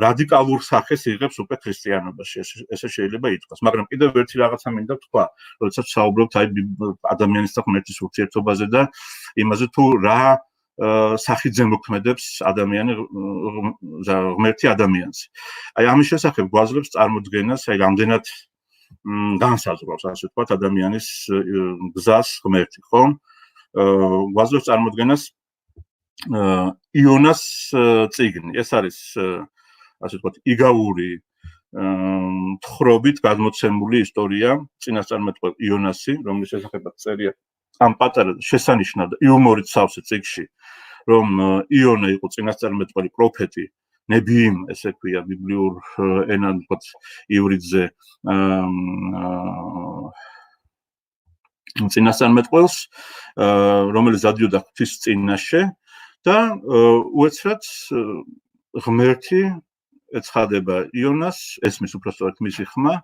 რადიკალურ სახეს იღებს უკვე ქრისტიანობაში, ესე შეიძლება ითქვას. მაგრამ კიდევ ერთი რაღაცა მინდა ვთქვა, როდესაც საუბრობთ აი ადამიანის და ღმერთის ურთიერთობაზე და იმაზე თუ რა სახით ზემოქმედებს ადამიანი ღმერთი ადამიანს. აი ამის შესახებ გვაძლევს წარმოდგენას, აი რამდენად განსაზღვრავს, ასე ვთქვათ, ადამიანის გზას ღმერთი, ხო? გვაძლევს წარმოდგენას იონას წიგნი. ეს არის ასე ვთქვათ, იგავური თხრობით გადმოცემული ისტორია, წინასწარმეტყველ იონასი, რომლის შესახებაც წერია ამ პატარა შესანიშნავ და იუმორით სავსე წიგნში რომ იონა იყო წინასწარმეტყველი პროფეტი, ნებიიმ, ესე ქვია ბიბლიურ ენად, ვთქვათ, ივრიდზე წინასწარმეტყველს, რომელიც დადიოდა ღვთის წინაშე და უეცრად ღმერთი ეცხადება იონას, ესმის უпростоრად მისი ხმა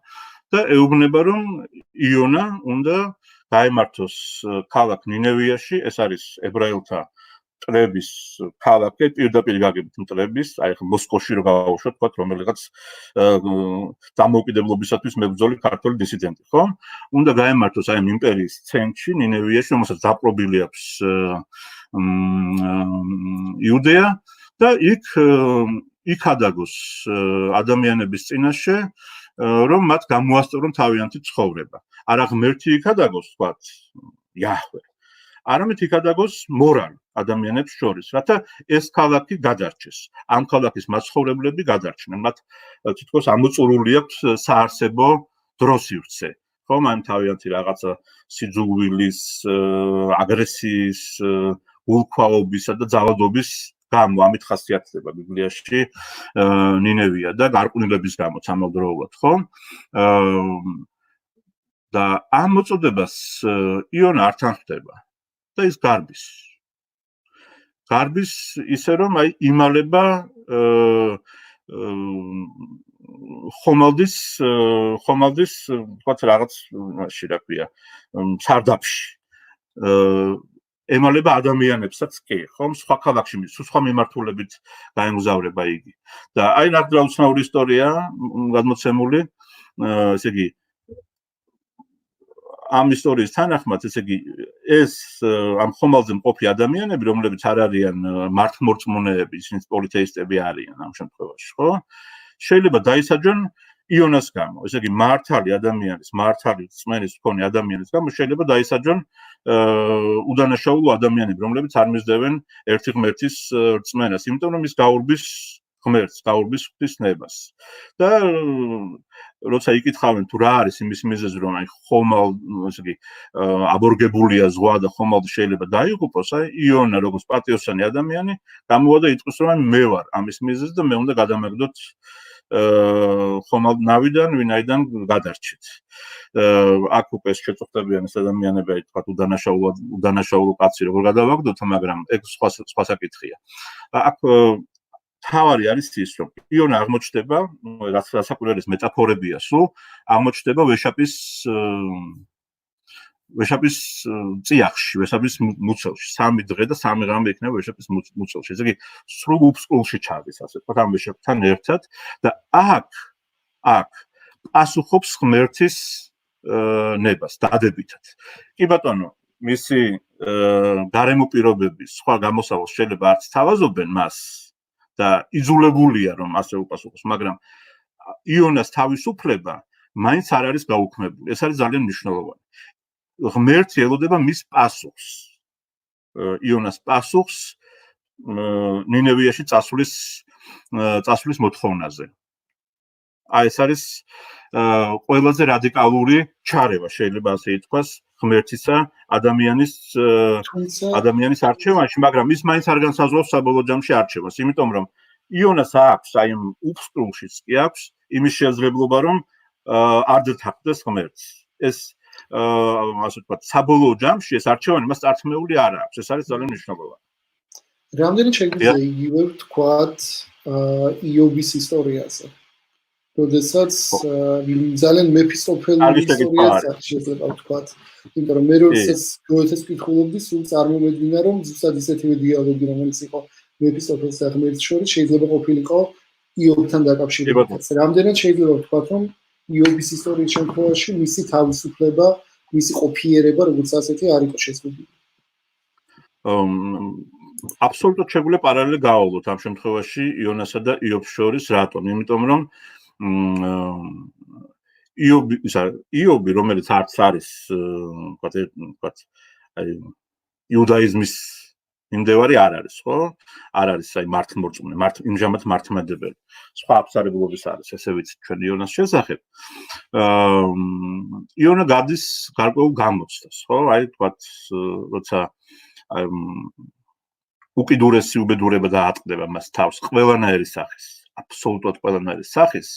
და ეუბნება, რომ იონა უნდა გაემართოს ქალაქ ნინევიაში, ეს არის ებრაელთა მტრების ქალაქი, პირდაპირ გაგებით მტრების, აი ხა მოსკოვში რო გავუშვათ, თქვათ, რომელიღაც დამოუკიდებლობისათვის მებრძოლი ქართული დისიდენტი, ხო? უნდა გაემართოს აი ამ იმპერიის ცენტრში, ნინევიაში, რომელსაც დაპყრობილი აქვს იუდეა და იქ ადაგოს ადამიანების წინაშე, რომ მათ გამოასწორონ თავიანთი ცხოვრება. არა ღმერთი იქ ადაგოს, თქვათ, იაჰვე. არამედ იქ ადაგოს მორალი ადამიანებს შორის, რათა ეს ქალაქი გადარჩეს. ამ ქალაქის მაცხოვრებლები გადარჩნენ. მათ თითქოს ამოწურული აქვს საარსებო დროსივცე. ხო, მან თავიანთი რაღაცა სიძულვილის, აგრესიის, ულქვაობისა და ძალადობის გამო ამით ხასიათდება ბიბლიაში ნინევია და გარყვნილების გამო ამავდროულად, ხო? და ამ მოწოდებას იონა არ თანხდება და ის გარბის. გარბის ისე რომ აი იმალება ხომალდის, თქვათ რაღაც მაშინ რა ქვია, სარდაფში. ემალება ადამიანებსაც კი, ხომ, სხვა ქალაქში, სხვა მიმართულებით გაემგზავრება იგი. და აი რა უცნაური ისტორია გადმოცემული, ესე იგი ამ ისტორიის თანახმად, ესე იგი, ეს ამ ხომალდზე მყოფი ადამიანები, რომლებიც არ არიან მართლმორწმუნეები, ისინი პოლითეისტები არიან ამ შემთხვევაში, ხო? შეიძლება დაისაჯონ იონას გამო, ესე იგი, მართალი ადამიანის, მართალი რწმენის მქონე ადამიანის გამო შეიძლება დაისაჯონ უდანაშაულო ადამიანები, რომლებიც არ მისდევენ ერთი ღმერთის რწმენას, იმიტომ რომ ის გაურბის ღმერთს, გაურბის ღვთის ნებას. და როცა იკითხავენ თუ რა არის იმის მიზეზი, რომ აი ხომალ, ესე იგი, აბორგებულია ზღვა და ხომალდი შეიძლება დაიღუპოს, აი იონა როგორც პატიოსანი ადამიანი გამოვა და იტყვის, რომ მე ვარ ამის მიზეზი და მე უნდა გადამეგდოთ ხომალდნავიდან, ვინაიდან გადარჩეთ. აქ უკვე შეწუხდებიან ეს ადამიანები, აი თქვა უდანაშაულო კაცი როგორ გადავაგდოთ, მაგრამ ეგ სხვა საკითხია. აქ მთავარი არის ის, რომ იონა აღმოჩნდება, რაც საკურელის მეტაფორებია სულ, აღმოჩნდება ვეშაპის წიაღში, ვეშაპის მუცელში, 3 დღე და 3 ღამე იქნება ვეშაპის მუცელში. ესე იგი, სრულ უფსკულში ჩადის, ასე ვთქვათ, ამ ვეშაპთან ერთად და აქ პასუხობს ღმერთის ნებას დადებითად. კი ბატონო, მისი გარემო პირობების სხვა გამოსავალს შეიძლება არც თავაზობენ მას და იძულებულია რომ ასე უპასუხოს, მაგრამ იონას თავისუფლება მაინც არ არის გაუქმებული. ეს არის ძალიან მნიშვნელოვანი. ღმერთი ელოდება მის პასუხს. იონას პასუხს ნინევიაში წასვლის მოთხოვნაზე. აი ეს არის ყველაზე რადიკალური ჩარევა, შეიძლება ასე ითქვას, ღმერთისა ადამიანის არჩევანში, მაგრამ ის მაინც არ განსაზღვრავს საბოლოო ჯამში არჩევას, იმიტომ რომ იონას აქვს, აი ამ უფსკრულშიც კი აქვს იმის შესაძლებლობა, რომ არ დათანხმდეს ღმერთს. ეს ასე ვთქვათ, საბოლოო ჯამში ეს არჩევანი მას წარქმეული არ აქვს. ეს არის ძალიან მნიშვნელოვანი. რამდენი შეგვიძლია იგივე ვთქვათ იობის ისტორიაზე? როდესაც ძალიან მეფისოფელი ისტორიაც შეიძლება ვთქვათ, იმიტომ რომ მე როდესაც გოეთეს კითხულობდი, სულ წარმომედგინა, რომ ზუსტად ისეთივე დიალოგი, რომელიც იყო მეფისოფელს და ღმერთს შორის, შეიძლება ყოფილიყო იობთან დაკავშირებითაც. რამდენად შეიძლება ვთქვათ, რომ იობის ისტორიის შემთხვევაში მისი თავისუფლება, მისი ყოფიერება, როგორც ასეთი არ იყო შესაძლებელი. აბსოლუტურად შეგვიძლია პარალელი გავავლოთ ამ შემთხვევაში იონასა და იობს შორის, რატომ? იმიტომ რომ იობი, რომელიც არც არის, ვთქვათ, აი იუდაიზმის მიმდევარი არ არის, ხო? არ არის აი მართლმორწმუნე, იმჟამად მართლმადებელი. სხვა აბსარებლობის არის, ესე ვიცით ჩვენ იონას შესახებ. იონა გადის გარკვეულ გამოცდას, ხო? აი ვთქვათ, როცა უკიდურესი უბედურება დაატყდება მას თავს ყველანაირი სახის, აბსოლუტურად ყველანაირი სახის,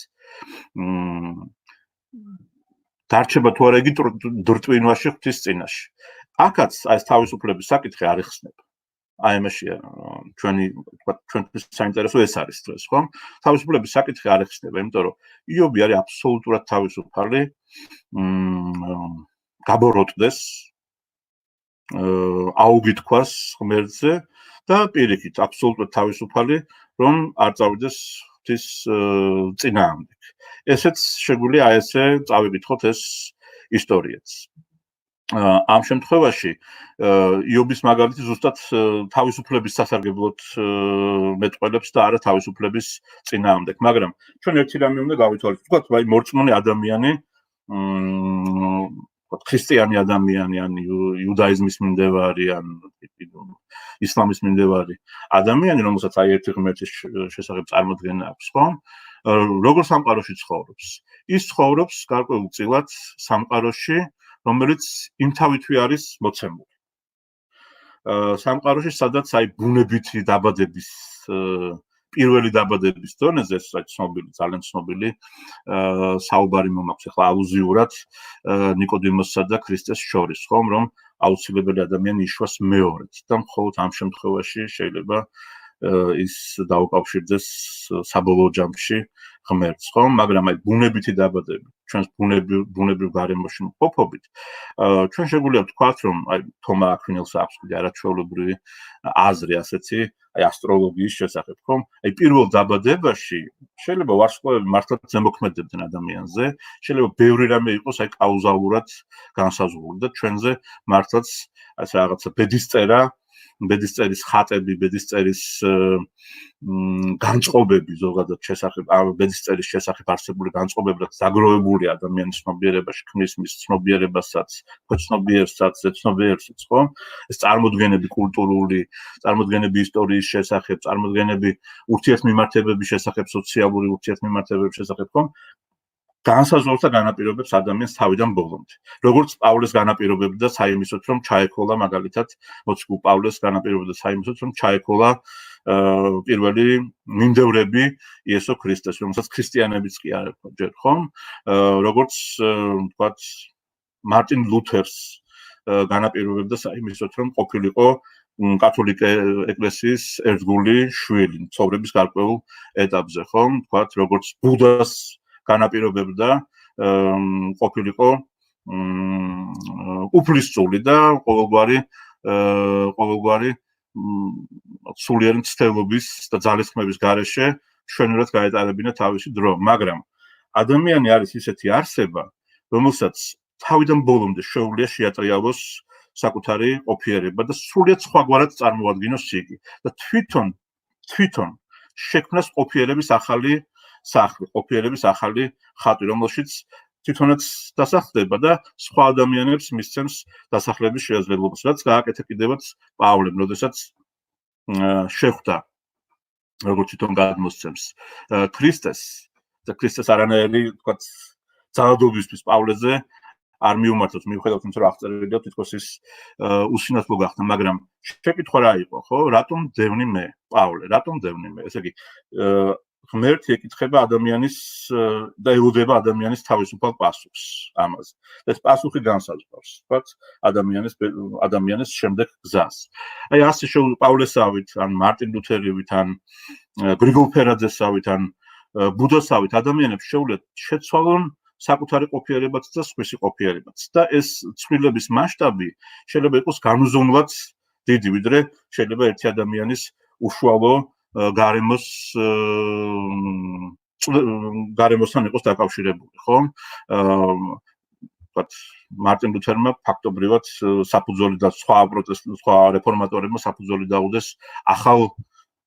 დარჩება თუ არა იგი დრტვინვაში ღვთის წინაშე. აქაც ეს თავისუფლების საკითხი არ იხსნება. აი ამაშია ჩვენთვის საინტერესო ეს არის დღეს, ხო? თავისუფლების საკითხი არ იხსნება, იმიტომ რომ იობი არის აბსოლუტურად თავისუფალი, გაბოროტდეს, აუგითქვას ღმერთზე და პირიქით აბსოლუტურად თავისუფალი, რომ არ წავიდეს ღვთის წინააღმდეგ. ესეც შეგვიძლია აი ესე წავიკითხოთ ეს ისტორიაც. ამ შემთხვევაში იობის მაგალითი ზუსტად თავისუფლების სასარგებლოდ მეტყველებს და არა თავისუფლების წინააღმდეგ, მაგრამ ჩვენ ერთი რამე უნდა გავითვალისწინოთ, ვთქვათ, აი მორწმუნე ადამიანი, ქრისტიანი ადამიანი, ან იუდაიზმის მიმდევარი, ან ისლამის მიმდევარი ადამიანი, რომელსაც აი ერთი ღმერთის შესახებ წარმოდგენა აქვს, ხო? როგორ სამყაროში ცხოვრობს? ის ცხოვრობს გარკვეულწილად სამყაროში, რომელიც იმთავითვე არის მოცემული. სამყაროში, სადაც აი ბუნებითი დაბადების პირველი დაბადების დონეზე, ეს ცნობილი, ძალიან ცნობილი საუბარი მომაქვს ახლა ალუზიურად ნიკოდიმოსსა და ქრისტეს შორის, ხომ, რომ აუცილებელი ადამიანი იშვას მეორედ და მხოლოდ ამ შემთხვევაში შეიძლება ის დაუკავშირდეს საბოლოო ჯამში ღმერთს, ხომ, მაგრამ აი ბუნებითი დაბადები, ჩვენს ბუნებრივ გარემოში მყოფობით, ჩვენ შეგვიძლია ვთქვათ, რომ აი თომა აქვინელს აქვს კიდე არაჩვეულებრივი აზრი ასეთი, აი ასტროლოგიის შესახებ, ხომ? აი პირველ დაბადებაში შეიძლება ვარსკვლავები მართლაც ზემოქმედებდნენ ადამიანზე, შეიძლება ბევრი რამე იყოს აი კაუზალურად განსაზღვრული და ჩვენზე მართლაც ასე რაღაცა ბედისწერის ხატები, ბედისწერის განწყობები ზოგადად შესახებ, ბედისწერის შესახებ არსებული განწყობები, რაც დაგროვებული ადამიანის ცნობიერებაში, ქმნის მის ცნობიერებასაც, ცნობიერსაც, ზეცნობიერსაც, ხო? ეს წარმოდგენები კულტურული, წარმოდგენები ისტორიის შესახებ, წარმოდგენები ურთიერთმიმართებების შესახებ, სოციალური ურთიერთმიმართებების შესახებ, ხო? განსაზღვრავს და განაპირობებს ადამიანს თავიდან ბოლომდე. როგორც პავლეს განაპირობებდა საიმისოთ, რომ ჩაექოლა მაგალითად, მოციქულ პავლეს განაპირობებდა საიმისოთ, რომ ჩაექოლა პირველი მიმდევრები იესო ქრისტეს, რომელსაც ქრისტიანებიც კი არ ერქვა ჯერ, ხომ? როგორც ვთქვათ, მარტინ ლუთერს განაპირობებდა საიმისოთ, რომ ყოფილიყო კათოლიკე ეკლესიის ერთგული შვილი, ცხოვრების გარკვეულ ეტაპზე, ხომ? ვთქვათ, როგორც ბუდას განაპირობებდა ყოფილიყო უფლისწული და ყოველგვარი სულიერი მცდელობის და ძალისხმების გარეშე მშვენივრად გაეტარებინა თავისი დრო, მაგრამ ადამიანი არის ისეთი არსება, რომელსაც თავიდან ბოლომდე შეუძლია შეატრიალოს საკუთარი ყოფიერება და სრულიად სხვაგვარად წარმოადგინოს იგი და თვითონ შექმნას ყოფიერების ახალი სახლი, ყოფიერების ახალი ხატი, რომელშიც თვითონაც დასახლდება და სხვა ადამიანებს მისცემს დასახლების შესაძლებლობას, რაც გააკეთა კიდევაც პავლემ, როდესაც შეხვდა, როგორც თვითონ გადმოსცემს ქრისტეს და ქრისტეს არანაირი, ვთქვათ, ძალადობისთვის პავლეზე არ მიუმართოს, მიუხედავად იმისა, რომ აღწერილია თითქოს ის უსინათლო გახდა, მაგრამ შეკითხვა რა იყო, ხო? რატომ დევნი მე, პავლე, რატომ დევნი მე? ესე იგი, ღმერთი ეკითხება ადამიანის და ელოდება ადამიანის თავისუფალ პასუხს ამაზე. ეს პასუხი განსაზღვრავს, ვთქვათ, ადამიანის შემდეგ გზას. აი ასე პავლესავით, ან მარტინ ლუთერივით, ან გრიგოლ ფერაძესავით, ან ბუდასავით ადამიანებს შეუძლიათ შეცვალონ საკუთარი ყოფიერებაც და სხვისი ყოფიერებაც. და ეს ცვლილების მასშტაბი შეიძლება იყოს განუზომლად დიდი, ვიდრე შეიძლება ერთი ადამიანის უშუალო გარემოსთან იყოს დაკავშირებული, ხო? ვთქვათ, მარტინ ლუთერმა ფაქტობრივად საფუძველი და სხვა რეფორმატორებმა საფუძველი დაუდეს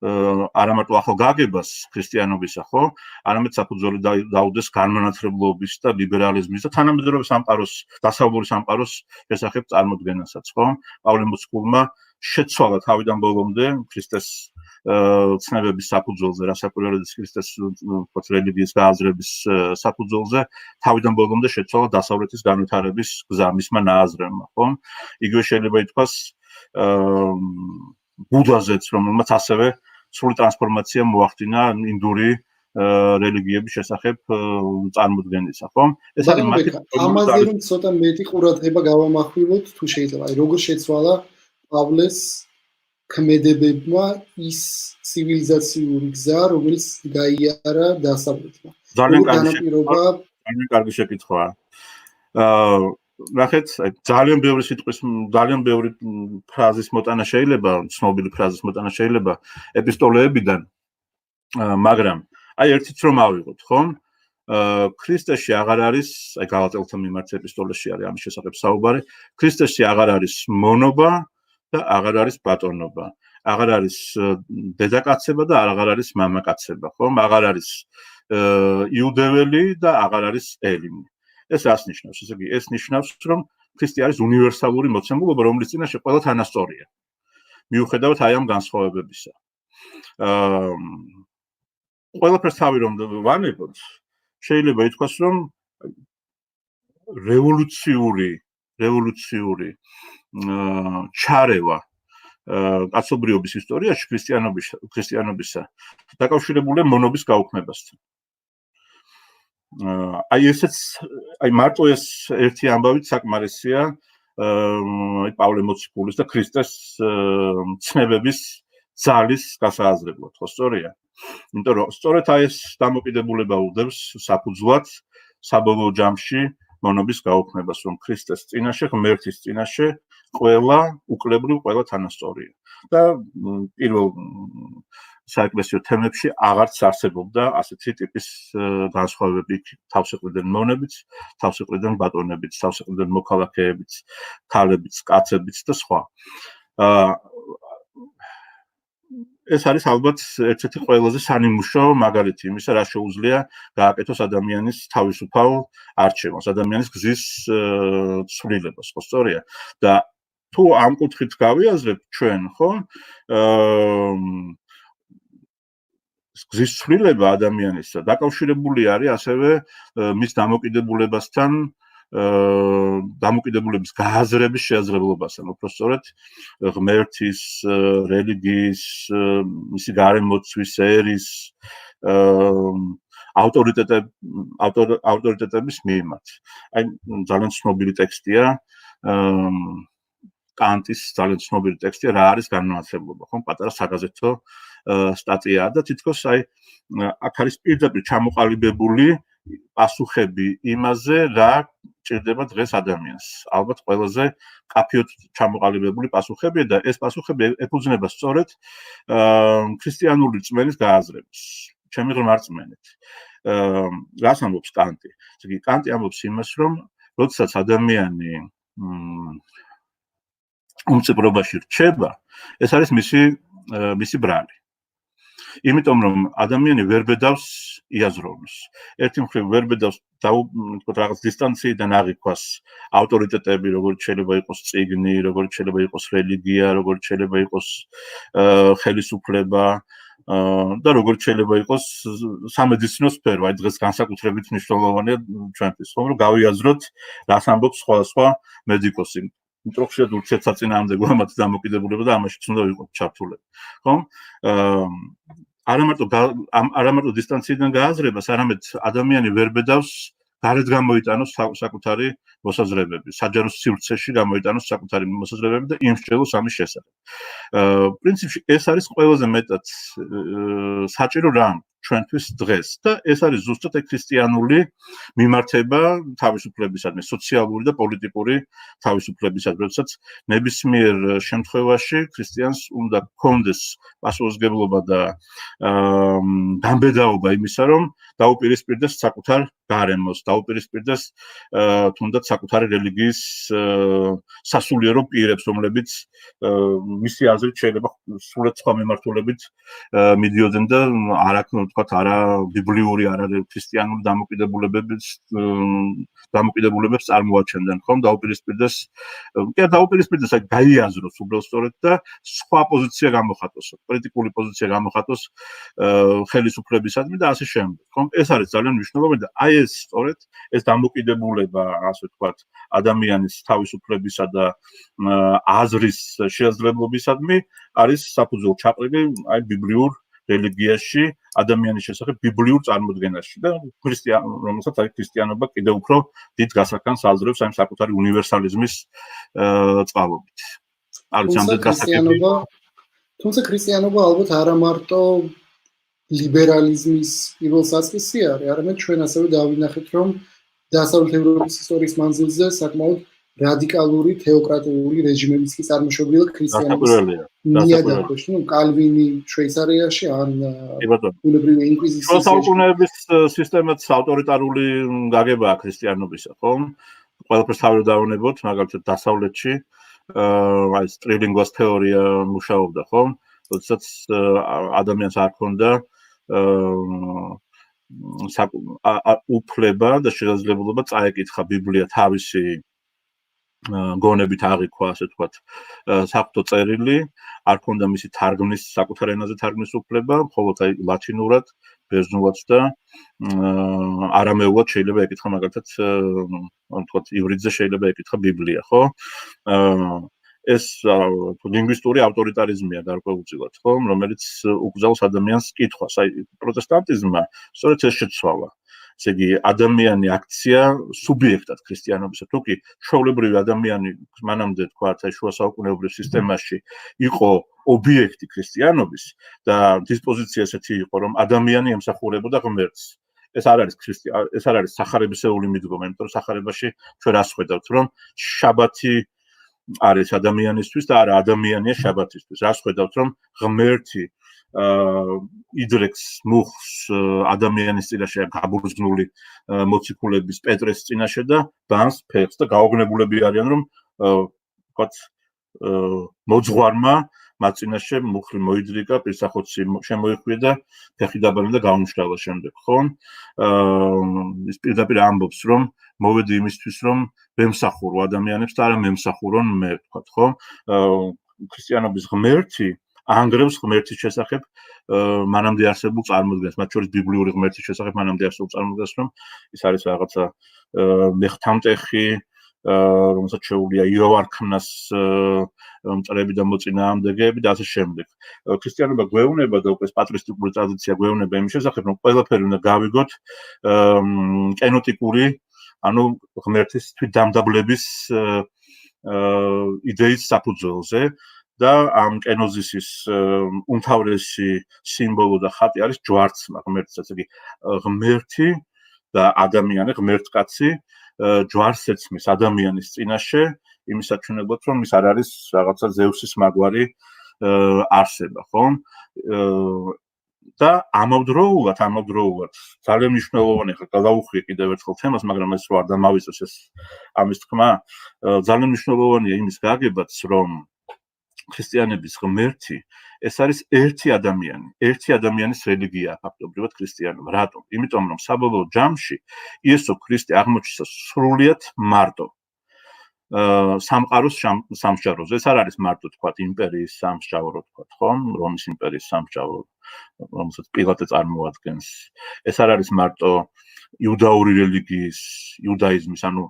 არამარტო ახალ გაგებას ქრისტიანობისა, ხო? არამედ საფუძველი დაუდეს განმანათლებლობის და ლიბერალიზმის და თანამედროვე სამყაროს, დასავლური სამყაროს შესახებ წარმოდგენასაც, ხო? პავლე მოციქულმა შეცვალა თავიდან ბოლომდე ქრისტეს ცნებების საფუძველზე, რასაკვირველად ქრისტეს რელიგიის გააზრების საფუძველზე, თავიდან ბოლომდე შეცვალა დასავლეთის განვითარების გზა მისმა ნააზრევმა, ხო? იგივე შეიძლება ითქვას ბუდაზეც, რომელმაც ასევე სრული ტრანსფორმაცია მოახდინა ინდური რელიგიების შესახებ წარმოდგენისა, ხო? ეს არის მათი ამაზე რომ ცოტა მეტი ყურადღება გავამახვილოთ, თუ შეიძლება, როგორ შეცვალა პავლეს ქმედებებმა ის ცივილიზაციური გზა, რომელიც გაიარა დასავლეთმა. ძალიან კარგი შეკითხვაა. ნახეთ, ძალიან ბევრი სიტყვის, ძალიან ბევრი ფრაზის მოტანა შეიძლება, ცნობილი ფრაზის მოტანა შეიძლება ეპისტოლეებიდან, მაგრამ აი ერთიც რომ ავიღოთ, ხო? ქრისტეში აღარ არის, აი გალატელთა მიმართ ეპისტოლეში არის ამის შესახებ საუბარი, ქრისტეში აღარ არის მონობა და აღარ არის ბატონობა. აღარ არის დედაკაცება და აღარ არის მამაკაცება, ხო? აღარ არის იუდეველი და აღარ არის ელინი. ეს რას ნიშნავს? ესე იგი, ეს ნიშნავს, რომ ქრისტე არის უნივერსალური მოცემულობა, რომლის წინაშე ყველა თანასწორია. მიუხედავად აი ამ განსხვავებებისა. ყველაფერს თავი რომ ვანებოთ, შეიძლება ითქვას, რომ რევოლუციური ჩარევა კაცობრიობის ისტორიაში ქრისტიანობისა დაკავშირებულია მონობის გაუქმებასთან. აი მარტო ეს ერთი ამბავით საკმარისია პავლე მოციქულის და ქრისტეს ცნებების ძალის გასააზრებლად, ხო სწორია? იმიტომ რომ სწორედ აი ეს დამოკიდებულება უდევს საფუძვლად საბოლოო ჯამში მონობის გაუქმებას, რომ ქრისტეს წინაშე, ღმერთის წინაშე ყველა უკლებრივ, ყველა თანასწორია. და პირველ საეკლესიო თემებში აღარც არსებობდა ასეთი ტიპის განსხვავებები, თავისუფლიდან მონებიც, თავისუფლიდან ბატონებიც, თავისუფლიდან მოქალაქეებიც, ქალებიც, კაცებიც და სხვა. ეს არის ალბათ ერთ-ერთი ყველაზე სანიმუშო მაგალითი იმისა, რა შეუძლია გააკეთოს ადამიანის თავისუფალ არჩევანს, ადამიანის გზის ცვლილებას, ხო სწორია? და თუ ამ კუთხით გავიაზრებთ ჩვენ, ხო? გზის ცვლილება ადამიანისა დაკავშირებული არის ასევე მის დამოკიდებულებასთან, დამოკიდებულების გააზრების შეაძლებლობასთან, უბრალოდ ღმერთის, რელიგიის, მისი გარემოცვის, ერის, ავტორიტეტების მიმართ. აი ძალიან ცნობილი ტექსტია კანტის ძალიან ცნობილი ტექსტია რა არის განმანათლებლობა, ხო? პატარა საგაზეთო სტატიაა და თითქოს აი აქ არის პირდაპირ ჩამოყალიბებული პასუხები იმაზე, რა ჭირდება დღეს ადამიანს. ალბათ ყველაზე კაფიოდ ჩამოყალიბებული პასუხებია და ეს პასუხები ეფუძნება სწორედ ქრისტიანული რწმენის გააზრებას. ჩემი ღრმა რწმენით. რას ამბობს კანტი? ესე იგი, კანტი ამბობს იმას, რომ როდესაც ადამიანი უმწიბრობაში რჩება, ეს არის მისი ბრალი. იმიტომ რომ ადამიანი ვერ ბედავს იაზროვნოს. ერთი მხრივ ვერ ბედავს რაღაც დისტანციიდან აღიქვას ავტორიტეტები, როგორც შეიძლება იყოს წიგნი, როგორც შეიძლება იყოს რელიგია, როგორც შეიძლება იყოს ხელისუფლება და როგორც შეიძლება იყოს სამედიცინო სფერო. აი დღეს განსაკუთრებით მნიშვნელოვანია ჩვენთვის, რომ გავიაზროთ რას ამბობს სხვადასხვა მედიკოსი. მტროხშია ურთიერთსაწინააღმდეგო ამათი დამოკიდებულება და ამაშიც უნდა ვიყოთ ჩართულები, ხო? არა მარტო დისტანციიდან გააზრებას, არამედ ადამიანი ვერ ბედავს გარეთ გამოიტანოს საკუთარი მოსაზრებები, საჯარო სივრცეში გამოიტანოს საკუთარი მოსაზრებები და იმსჯელოს ამის შესახებ. პრინციპში ეს არის ყველაზე მეტად საჭირო რამ ჩვენთვის დღეს და ეს არის ზუსტად ქრისტიანული მიმართება თავისუფლებისადმი, სოციალური და პოლიტიკური თავისუფლებისადმი, როდესაც ნებისმიერ შემთხვევაში ქრისტიანს უნდა ჰქონდეს პასუხისმგებლობა და გამბედაობა იმისა, რომ დაუპირისპირდეს საკუთარ გარემოს, დაუპირისპირდეს თუნდაც საკუთარი რელიგიის სასულიერო პირებს, რომლებიც მისი აზრით შეიძლება სრულად სხვა მიმართულებით მიდიოდნენ და არა ბიბლიური, არა ქრისტიანული დამოკიდებულებებს წარმოაჩენდნენ, ხომ? დაუპირისპირდეს აი გაიაზროს უბრალოდ სწორედ და სხვა პოზიცია გამოხატოს, კრიტიკული პოზიცია გამოხატოს ხელისუფლებისადმი და ასე შემდეგ, ხომ? ეს არის ძალიან მნიშვნელოვანი და აი ეს სწორედ ეს დამოკიდებულება, ასე ვთქვათ, ვთქვათ, ადამიანის თავისუფლებისა და აზრის შესაძლებლობისადმი არის საფუძველი ჩაყრილი აი ბიბლიურ რელიგიაში, ადამიანის შესახებ ბიბლიურ წარმოდგენაში და რომელსაც აი ქრისტიანობა კიდევ უფრო დიდ გასახანს აძლევს აი საკუთარი უნივერსალიზმის წყალობით. არის ამდენ გასაგები. თუმცა ქრისტიანობა ალბათ არა მარტო ლიბერალიზმის პირველ საწყისი არის, არამედ ჩვენ ასევე დავინახეთ, რომ დასავლეთ ევროპის ისტორიის მანძილზე საკმაოდ რადიკალური თეოკრატიული რეჟიმებიც კი წარმოშობილია ქრისტიანობის ნიადაგში, კალვინი შვეიცარიაში ან ბუნებრივი ინკვიზიციის საუკუნეების სისტემაც ავტორიტარული გაგებაა ქრისტიანობისა, ხო? ყველაფერს თავი დავუნებოთ, მაგალითად დასავლეთში აი სტრილინგვას თეორია მუშაობდა, ხო? როდესაც ადამიანს არ ჰქონდა უფლება და შესაძლებლობა წაეკითხა ბიბლია თავისი გონებით აღიქვა, ასე ვთქვათ, საფრთხო წერილი, არ ჰქონდა მისი თარგმნის, საკუთარ ენაზე თარგმნის უფლება, მხოლოდ აი ლათინურად, ბერძნულად და არამეულად შეიძლება ეკითხა მაგალითად, ვთქვათ, ივრიდზე შეიძლება ეკითხა ბიბლია, ხო? ეს ლინგვისტური ავტორიტარიზმია გარკვეულწილად, ხო, რომელიც უკრძალავს ადამიანს კითხვას. აი პროტესტანტიზმმა სწორედ ეს შეცვალა. ესე იგი, ადამიანი აქცია სუბიექტად ქრისტიანობისა. თუ კი ჩვეულებრივი ადამიანი მანამდე თქვათ, აი შუა საუკუნეობრივ სისტემაში იყო ობიექტი ქრისტიანობის და დისპოზიცია ესეთი იყო, რომ ადამიანი ემსახურებოდა ღმერთს. ეს არ არის სახარებისეული მიდგომა, იმიტომ რომ სახარებაში ჩვენ რას ხედავთ, რომ შაბათი არის ადამიანისთვის და არა ადამიანია შაბათისთვის. რას ხედავთ, რომ ღმერთი იდრექს მუხს ადამიანის წინაშე გაბურძნული მოციქულების პეტრეს წინაშე და ბანს ფეხს და გაოგნებულები არიან, რომ ვთქვათ, მოძღვარმა მათ წინაშე მუხლი მოიდრიკა, პირსახოცი შემოიხვია და ფეხი დაბანა და გაუმშრალა შემდეგ, ხო? ის პირდაპირ ამბობს, რომ მოვედი იმისთვის, რომ ვემსახურო ადამიანებს და არა მემსახურონ მე, ვთქვათ, ხო? ქრისტიანობის ღმერთი ანგრევს ღმერთის შესახებ მანამდე არსებულ წარმოდგენას, მათ შორის ბიბლიური ღმერთის შესახებ მანამდე არსებულ წარმოდგენას, რომ ის არის რაღაცა მეხთამტეხი, რომელსაც შეუძლია იოვარქნას მტრები და მოწინააღმდეგეები და ასე შემდეგ. ქრისტიანობა გვეუბნება და უკვე პატრისტიკური ტრადიცია გვეუბნება იმის შესახებ, რომ ყველაფერი უნდა გავიგოთ კენოტიკური, ანუ ღმერთის თვითდამდაბლების იდეის საფუძველზე და ამ კენოზისის უმთავრესი სიმბოლო და ხატი არის ჯვარცმა ღმერთის, ასე იგი ღმერთი და ადამიანი, ღმერთკაცი ჯვარს ეცმის ადამიანის წინაშე იმის საჩვენებლად, რომ ის არ არის რაღაცა ზევსის მაგვარი არსება, ხო? და ამავდროულად ძალიან მნიშვნელოვანი ხა გადავუხვიე კიდევ ერთხელ თემას, მაგრამ ეს რო არ დამავიწყოს ეს ამის თქმა, ძალიან მნიშვნელოვანია იმის გაგებაც, რომ ქრისტიანების ღმერთი ეს არის ერთი ადამიანი, ერთი ადამიანის რელიგიაა ფაქტობრივად ქრისტიანობა. რატომ? იმიტომ რომ საბოლოო ჯამში იესო ქრისტე აღმოჩნდა სრულიად მარტო სამყაროს სამსჯავროზე. ეს არ არის მარტო თქვათ იმპერიის სამსჯავრო, თქვათ, ხო? რომის იმპერიის სამსჯავრო, რომელსაც პილატე წარმოადგენს. ეს არ არის მარტო იუდაური რელიგიის, იუდაიზმის, ანუ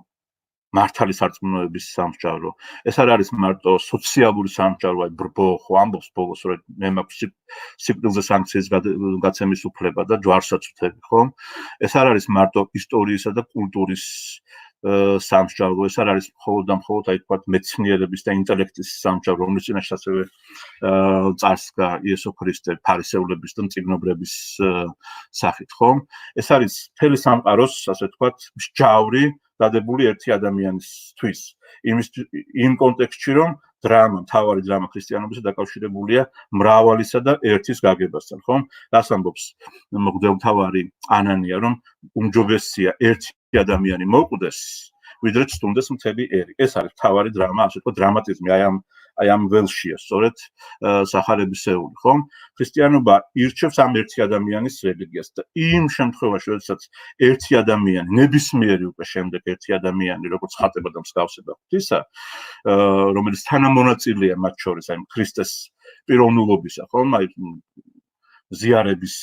მართალი სარწმუნოების სამსჯავრო. ეს არ არის მარტო სოციალური სამსჯავრო, აი ბრბო, ხო, ამბობს ბოლოს, რომ მე მაქვს სიკვდილზე სანქციის გაცემის უფლება და ჯვარსაც ვთები, ხო? ეს არ არის მარტო ისტორიისა და კულტურის სამსჯავრო, ეს არ არის მხოლოდ და მხოლოდ აი თქვათ მეცნიერების და ინტელექტის სამსჯავრო, რომლის წინაშე ასევე წარსდგა იესო ქრისტე ფარისევლების და მწიგნობრების სახით, ხო? ეს არის მთელი სამყაროს, ასე თქვათ, მსჯავრი დადებული ერთი ადამიანისთვის. იმ კონტექსტში, რომ დრამა, მთავარი დრამა ქრისტიანობისა დაკავშირებულია მრავალისა და ერთის გაგებასთან, ხო? რას ამბობს მღვდელმთავარი ანანია, რომ უმჯობესია ერთი ადამიანი მოკვდეს, ვიდრე ცდუნდეს მთელი ერი. ეს არის მთავარი დრამა, ასე ვთქვათ, დრამატიზმი, აი ამ ველშია, სწორედ სახარებისეული, ხო? ქრისტიანობა ირჩევს ამ ერთი ადამიანის რელიგიას და იმ შემთხვევაში, როდესაც ერთი ადამიანი, ნებისმიერი უკვე შემდეგ ერთი ადამიანი, როგორც ხატება და მსგავსება ღვთისა, რომელიც თანამონაწილეა მათ შორის, აი ქრისტეს პიროვნულობისა, ხო? აი ზიარების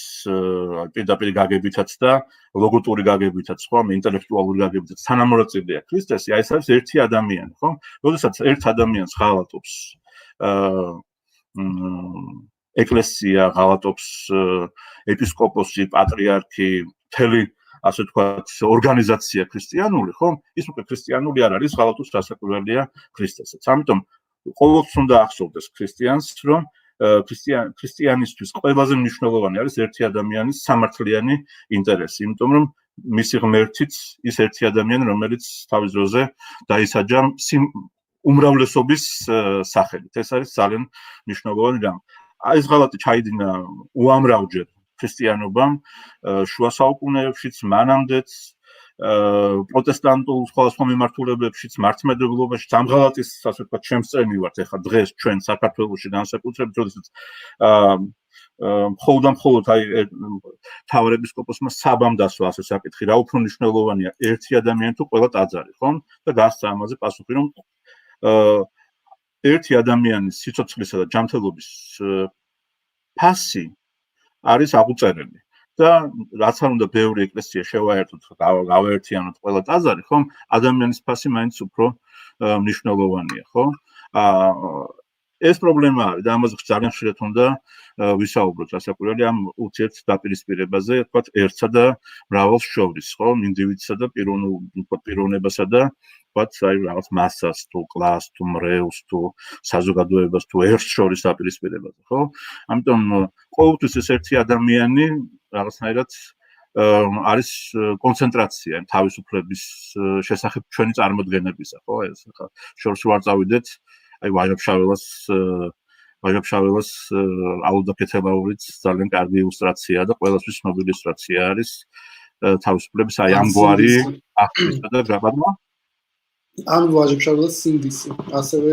პირდაპირ გაგებითაც და ლოგოტური გაგებითაც, ხო, ინტელექტუალური გაგებითაც თანამორწილია ქრისტეს, აი ეს არის ერთი ადამიანი, ხო? როდესაც ერთ ადამიანს ღალატობს ეკლესია, ღალატობს ეპისკოპოსი, პატრიარქი, მთელი ასე ვთქვათ, ორგანიზაცია ქრისტიანული, ხო? ის უკვე ქრისტიანული არ არის, ღალატობს რასაკვირველია ქრისტესაც. ამიტომ ყოველთვის უნდა ახსოვდეს ქრისტიანს, რომ ქრისტიანისთვის ყველაზე მნიშვნელოვანი არის ერთი ადამიანის სამართლიანი ინტერესი, იმიტომ რომ მისი ღმერთიც ის ერთი ადამიანი, რომელიც თავის დროზე დაისაჯა უმრავლესობის სახელით. ეს არის ძალიან მნიშვნელოვანი რამ. ეს ღალატი ჩაიდინა უამრავჯერ ქრისტიანობამ, შუა საუკუნეებშიც, მანამდეც, პროტესტანტულ სხვადასხვა მიმართულებებშიც, მართლმადიდებლობაშიც, ამ ღალატის, ასე ვთქვათ, შემსწრენი ვართ ახლა დღეს ჩვენ საქართველოში განსაკუთრებით, როდესაც მხოლოდ აი მთავარ ეპისკოპოსმა საბამ დასვა ასე საკითხი, რა უფრო მნიშვნელოვანია ერთი ადამიანი თუ ყველა ტაძარი, ხო? და გასცა ამაზე პასუხი, რომ ერთი ადამიანის სიცოცხლისა და ჯანმრთელობის ფასი არის აღუწერელი. და რაც არ უნდა ბევრი ეკლესია შევაერთოთ, გავაერთიანოთ ყველა ტაძარი, ხო? ადამიანის ფასი მაინც უფრო მნიშვნელოვანია, ხო? ეს პრობლემა არის და ამაზე ძალიან ხშირად უნდა ვისაუბროთ, რასაკვირველია ამ ურთიერთდაპირისპირებაზე, თქვათ, ერთსა და მრავალს შორის, ხო? ინდივიდსა და პიროვნებასა და თქვათ, აი რაღაც მასას, თუ კლასს, თუ მრევლს, თუ საზოგადოებას, თუ ერთს შორის დაპირისპირებაზე, ხო? ამიტომ ყოველთვის ეს ერთი ადამიანი რაღაცნაირად არის კონცენტრაცია თავისუფლების შესახებ ჩვენი წარმოდგენებისა, ხო? ეს ხა შორს ვარ წავიდეთ, აი ვაჟაფშაველას აუდაკეთებაურიც ძალიან კარგი ილუსტრაცია და ყველასთვის ცნობილი ილუსტრაცია არის თავისუფლების აი ამგვარი აღქმისა და გაბადმა. ამ ვაჟაფშაველას სინდისი, ასევე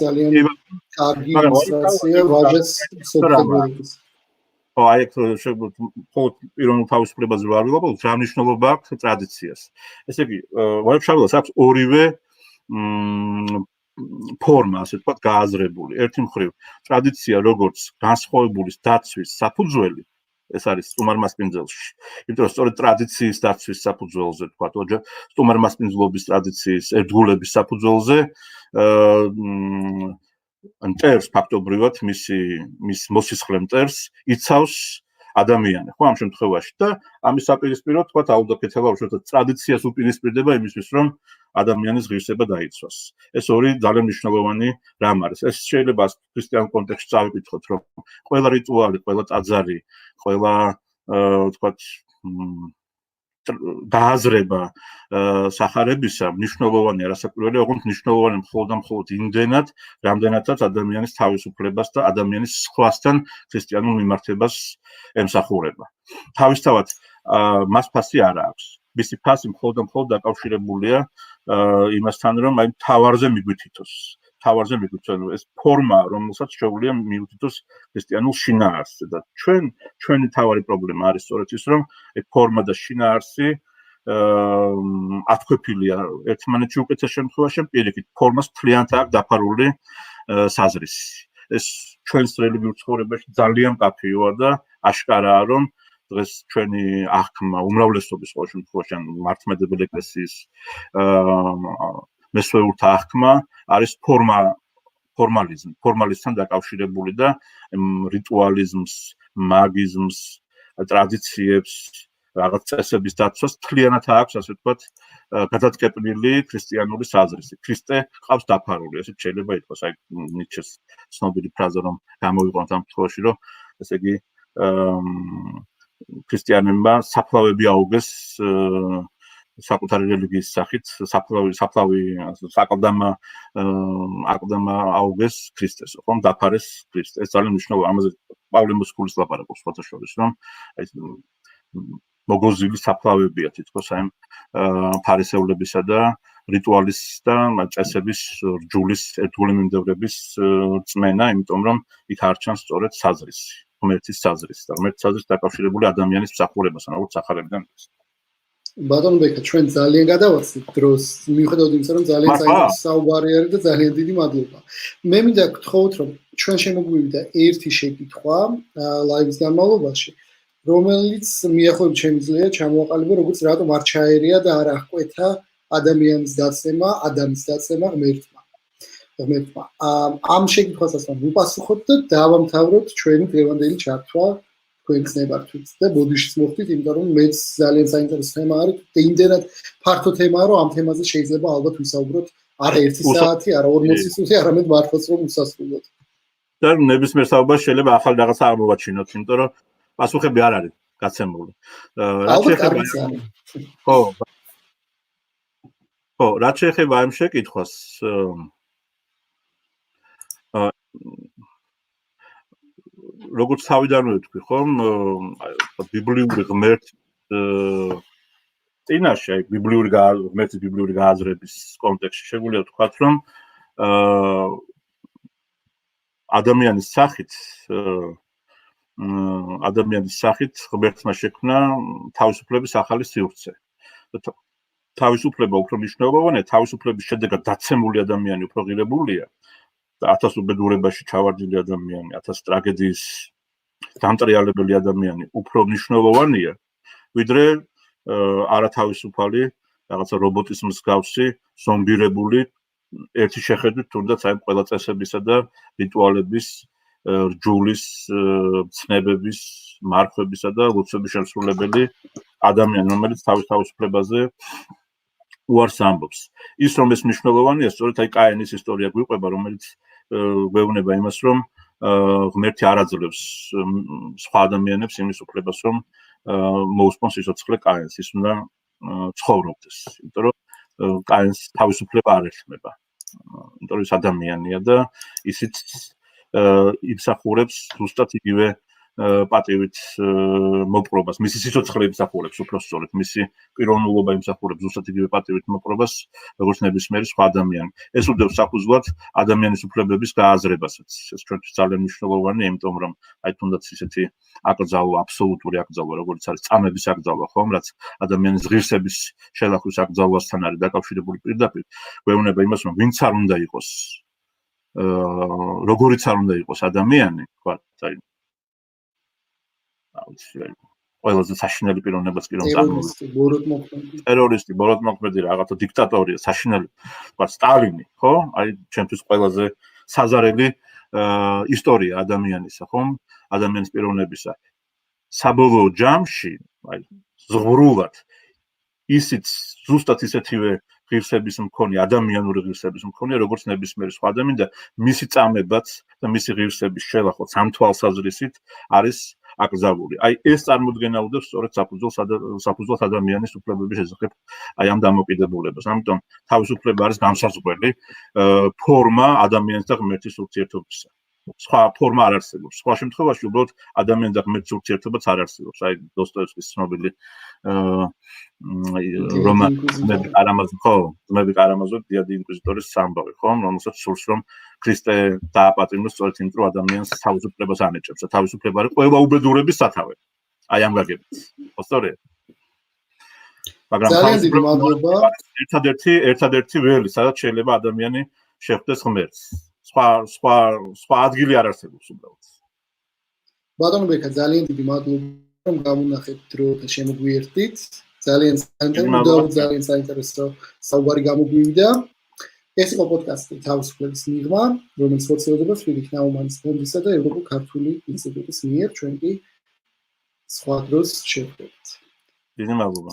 ძალიან კარგი ილუსტრაცია ვაჟის სოფლების. აი ეს მხოლოდ პიროვნულ თავისუფლებაზე ვარ ვილაპარაკობ, რა მნიშვნელობა აქვს ტრადიციას. ესე იგი, ვაჟაფშაველას აქვს ორივე ფორმა, ასე ვთქვათ, გააზრებული. ერთი მხრივ ტრადიცია, როგორც განსხვავებულის დაცვის საფუძველი, ეს არის სტუმარმასპინძელში. იმიტომ რომ სწორედ ტრადიციის დაცვის საფუძველზე, ვთქვათ, სტუმარმასპინძლობის ტრადიციის ერთგულების საფუძველზე მტერს ფაქტობრივად მის მოსისხლე მტერს იცავს ადამიანი, ხო, ამ შემთხვევაში და ამის საპირისპიროდ, თქვათ, აუდაკეთება უშუალოდ ტრადიციას უპირისპირდება იმისთვის, რომ ადამიანის ღირსება დაიცვას. ეს ორი ძალიან მნიშვნელოვანი რამ არის. ეს შეიძლება ქრისტიანულ კონტექსტში წავიკითხოთ, რომ ყველა რიტუალი, ყველა ტაძარი, ყველა, თქვათ, გააზრება სახარებისა მნიშვნელოვანია, რასაკვირველია, ოღონდ მნიშვნელოვანი მხოლოდ იმდენად, რამდენადაც ადამიანის თავისუფლებას და ადამიანის სხვასთან ქრისტიანულ მიმართებას ემსახურება. თავისთავად მას ფასი არ აქვს. მისი ფასი მხოლოდ დაკავშირებულია იმასთან, რომ აი მთავარზე მიგვითითოს. ეს ფორმა, რომელსაც შეუძლია მიუთითოს ქრისტიანულ შინაარსზე და ჩვენი თავარი პრობლემა არის სწორედ ის, რომ ფორმა და შინაარსი ათქვეფილია ერთმანეთში უკეთეს შემთხვევაში, პირიქით ფორმას მთლიანად აქვს დაფარული საზრისი. ეს ჩვენს რელიგიურ ცხოვრებაში ძალიან მკაფიოა და აშკარაა, რომ დღეს ჩვენი აღქმა უმრავლესობის ყოველ შემთხვევაში მართლმადიდებელი ეკლესიის მესვეურთა აღქმა არის ფორმალიზმთან დაკავშირებული და რიტუალიზმს, მაგიზმს, ტრადიციებს, რაღაც წესების დაცვას მთლიანად აქვს, ასე ვთქვათ, გადაწკეპნილი ქრისტიანული საზრისი. ქრისტე ყავს დაფარული, ესეც შეიძლება ითქვას, აი ნიცშეს ცნობილი ფრაზა, რომ გამოვიყვანოთ ამ შემთხვევაში, რომ ესე იგი ქრისტიანებმა საფლავები აუგეს საკუთარი რელიგიის სახით, საფლავი აკლდამა აუგეს ქრისტეს, ხომ დაფარეს ქრისტე. ეს ძალიან მნიშვნელოვანია. ამაზე პავლე მოსკოვის ლაპარაკობს სხვათა შორის, რომ ეს მოგოზილი საფლავებია თითქოს აი ფარისეულებისა და რიტუალის და წესების რჯულის ერთგული მიმდევრების წმენა, იმიტომ რომ იქ არ ჩანს სწორედ ღმერთის საზრისი და ღმერთის საზრისით დაკავშირებული ადამიანის მსახურებასთან, როგორც სახარებიდან. ბატონო ბექა, ჩვენ ძალიან გადავაცდით დროს, მიუხედავად იმისა, რომ ძალიან საინტერესო საუბარი არის და ძალიან დიდი მადლობა. მე მინდა გთხოვოთ, რომ ჩვენ შემოგვივიდა ერთი შეკითხვა ლაივის განმავლობაში, რომელიც მიახლოებით შემიძლია ჩამოაყალიბო, როგორც რატომ არ ჩაერია და არ აღკვეთა ადამიანის დაცემა, ადამიანის დაცემა ღმერთმა. ამ შეკითხვასაც ვუპასუხოთ და დავამთავროთ ჩვენი დღევანდელი ჩართვა თქვენს ნებართვით და ბოდიშიც მოხდით, იმიტომ რომ მეც ძალიან საინტერესო თემა არის და იმდენად ფართო თემაა, რომ ამ თემაზე შეიძლება ალბათ ვისაუბროთ არა 1 საათი, არა 40 წუთი, არამედ მართლაც რომ უსასრულოდ. და ნებისმიერ საუბარს შეიძლება ახალ რაღაცა აღმოვაჩინოთ, იმიტომ რომ პასუხები არ არის გაცემული. რაც შეეხება ამ შეკითხვას, როგორც თავიდანვე ვთქვი, ხომ, ბიბლიური ღმერთი წინაშე, ღმერთის ბიბლიური გააზრების კონტექსტში შეგვიძლია ვთქვათ, რომ ადამიანის სახით ღმერთმა შექმნა თავისუფლების ახალი სივრცე. თავისუფლება უფრო მნიშვნელოვანია, თავისუფლების შედეგად დაცემული ადამიანი უფრო ღირებულია. 1000 უბედურებაში ჩავარდნილი ადამიანი, 1000 ტრაგედიის დამტრიალებელი ადამიანი უფრო მნიშვნელოვანია, ვიდრე არათავისუფალი, რაღაცა რობოტის მსგავსი, ზომბირებული ერთი შეხედვით თუნდაც აი ყველა წესებისა და რიტუალების, რჯულის, ცნებების, მარხვებისა და ლოცვების შემსრულებელი ადამიანი, რომელიც თავისუფლებაზე უარს ამბობს. ის რომ ეს მნიშვნელოვანია, სწორედ აი კაენის ისტორია გვიყვება, რომელიც გვეუბნება იმას, რომ ღმერთი არ აძლევს სხვა ადამიანებს იმის უფლებას, რომ მოусპონ სიცოცხლე კაენს, ის უნდა ცხოვრობდეს, იმიტომ რომ კაენს თავისუფლება არ ეხმება. იმიტომ რომ ის ადამიანია და ისიც იმსახურებს ზუსტად იგივე პატივით მოპყრობას, მისი სიცოცხლე იმსახურებს, უფრო სწორედ, მისი პიროვნულობა იმსახურებს ზუსტად იგივე პატივით მოპყრობას, როგორც ნებისმიერი სხვა ადამიანი. ეს უდევს საფუძვლად ადამიანის უფლებების გააზრებასაც. ეს ჩვენთვის ძალიან მნიშვნელოვანია, იმიტომ რომ აი თუნდაც ისეთი აკრძალვა, აბსოლუტური აკრძალვა, როგორც არის წამების აკრძალვა, ხომ, რაც ადამიანის ღირსების შელახვის აკრძალვასთან არის დაკავშირებული პირდაპირ, გვეუბნება იმას, რომ ვინც არ უნდა იყოს, როგორიც არ უნდა იყოს ადამიანი, თქვა, აი ყველაზე საშინელი პიროვნებაც კი რომ წარმოვიდგინოთ. ტერორისტი, ბოროტმოქმედი, რაღაცა დიქტატორია, საშინელი, თქვა სტალინი, ხო? აი ჩემთვის ყველაზე საზარელი ისტორია ადამიანისა, ხომ? ადამიანის პიროვნებისა. საბოლოო ჯამში, აი ზღვრულად ისიც ზუსტად ისეთივე ღირსების მქონე, ადამიანური ღირსების მქონე, როგორც ნებისმიერი სხვა ადამიანი და მისი წამებაც და მისი ღირსების შელახვა ამ თვალსაზრისით არის აკრძალული. აი ეს წარმოდგენა უდევს სწორედ საფუძვლად ადამიანის უფლებების შესახებ აი ამ დამოკიდებულებას. ამიტომ თავისუფლება არის განსაზღვრელი ფორმა ადამიანის და ღმერთის ურთიერთობისა. სხვა ფორმა არ არსებობს. სხვა შემთხვევაში უბრალოდ ადამიანის და ღმერთის ურთიერთობაც არ არსებობს. აი დოსტოევსკის ცნობილი რომანი კარამაზოვი დიადი ინკვიზიტორის ამბავი, ხო? რომელსაც სურს რომ ქრისტე დააპატიმროს სწორედ იმიტომ, რომ ადამიანს თავისუფლებას ანეჭებს და თავისუფლება არის ყველა უბედურების სათავე. აი ამ გაგებით. ხო, სწორია? მაგრამ თავისუფლება ერთადერთი ველი, სადაც შეიძლება ადამიანი შეხვდეს ღმერთს. სხვა ადგილი არ არსებობს უბრალოდ. ბატონო ბექა, ძალიან დიდი მადლობა, რომ გამონახეთ დრო და შემოგვიერთდით. ძალიან საინტერესო საუბარი გამოგვივიდა. ეს იყო პოდკასტი თავისუფლების მიღმა, რომელიც ხორციელდება Friedrich Naumann Foundation და ევროპულ-ქართული ინსტიტუტის მიერ, ჩვენ კი სხვა დროს შევხვდებით. დიდი მადლობა.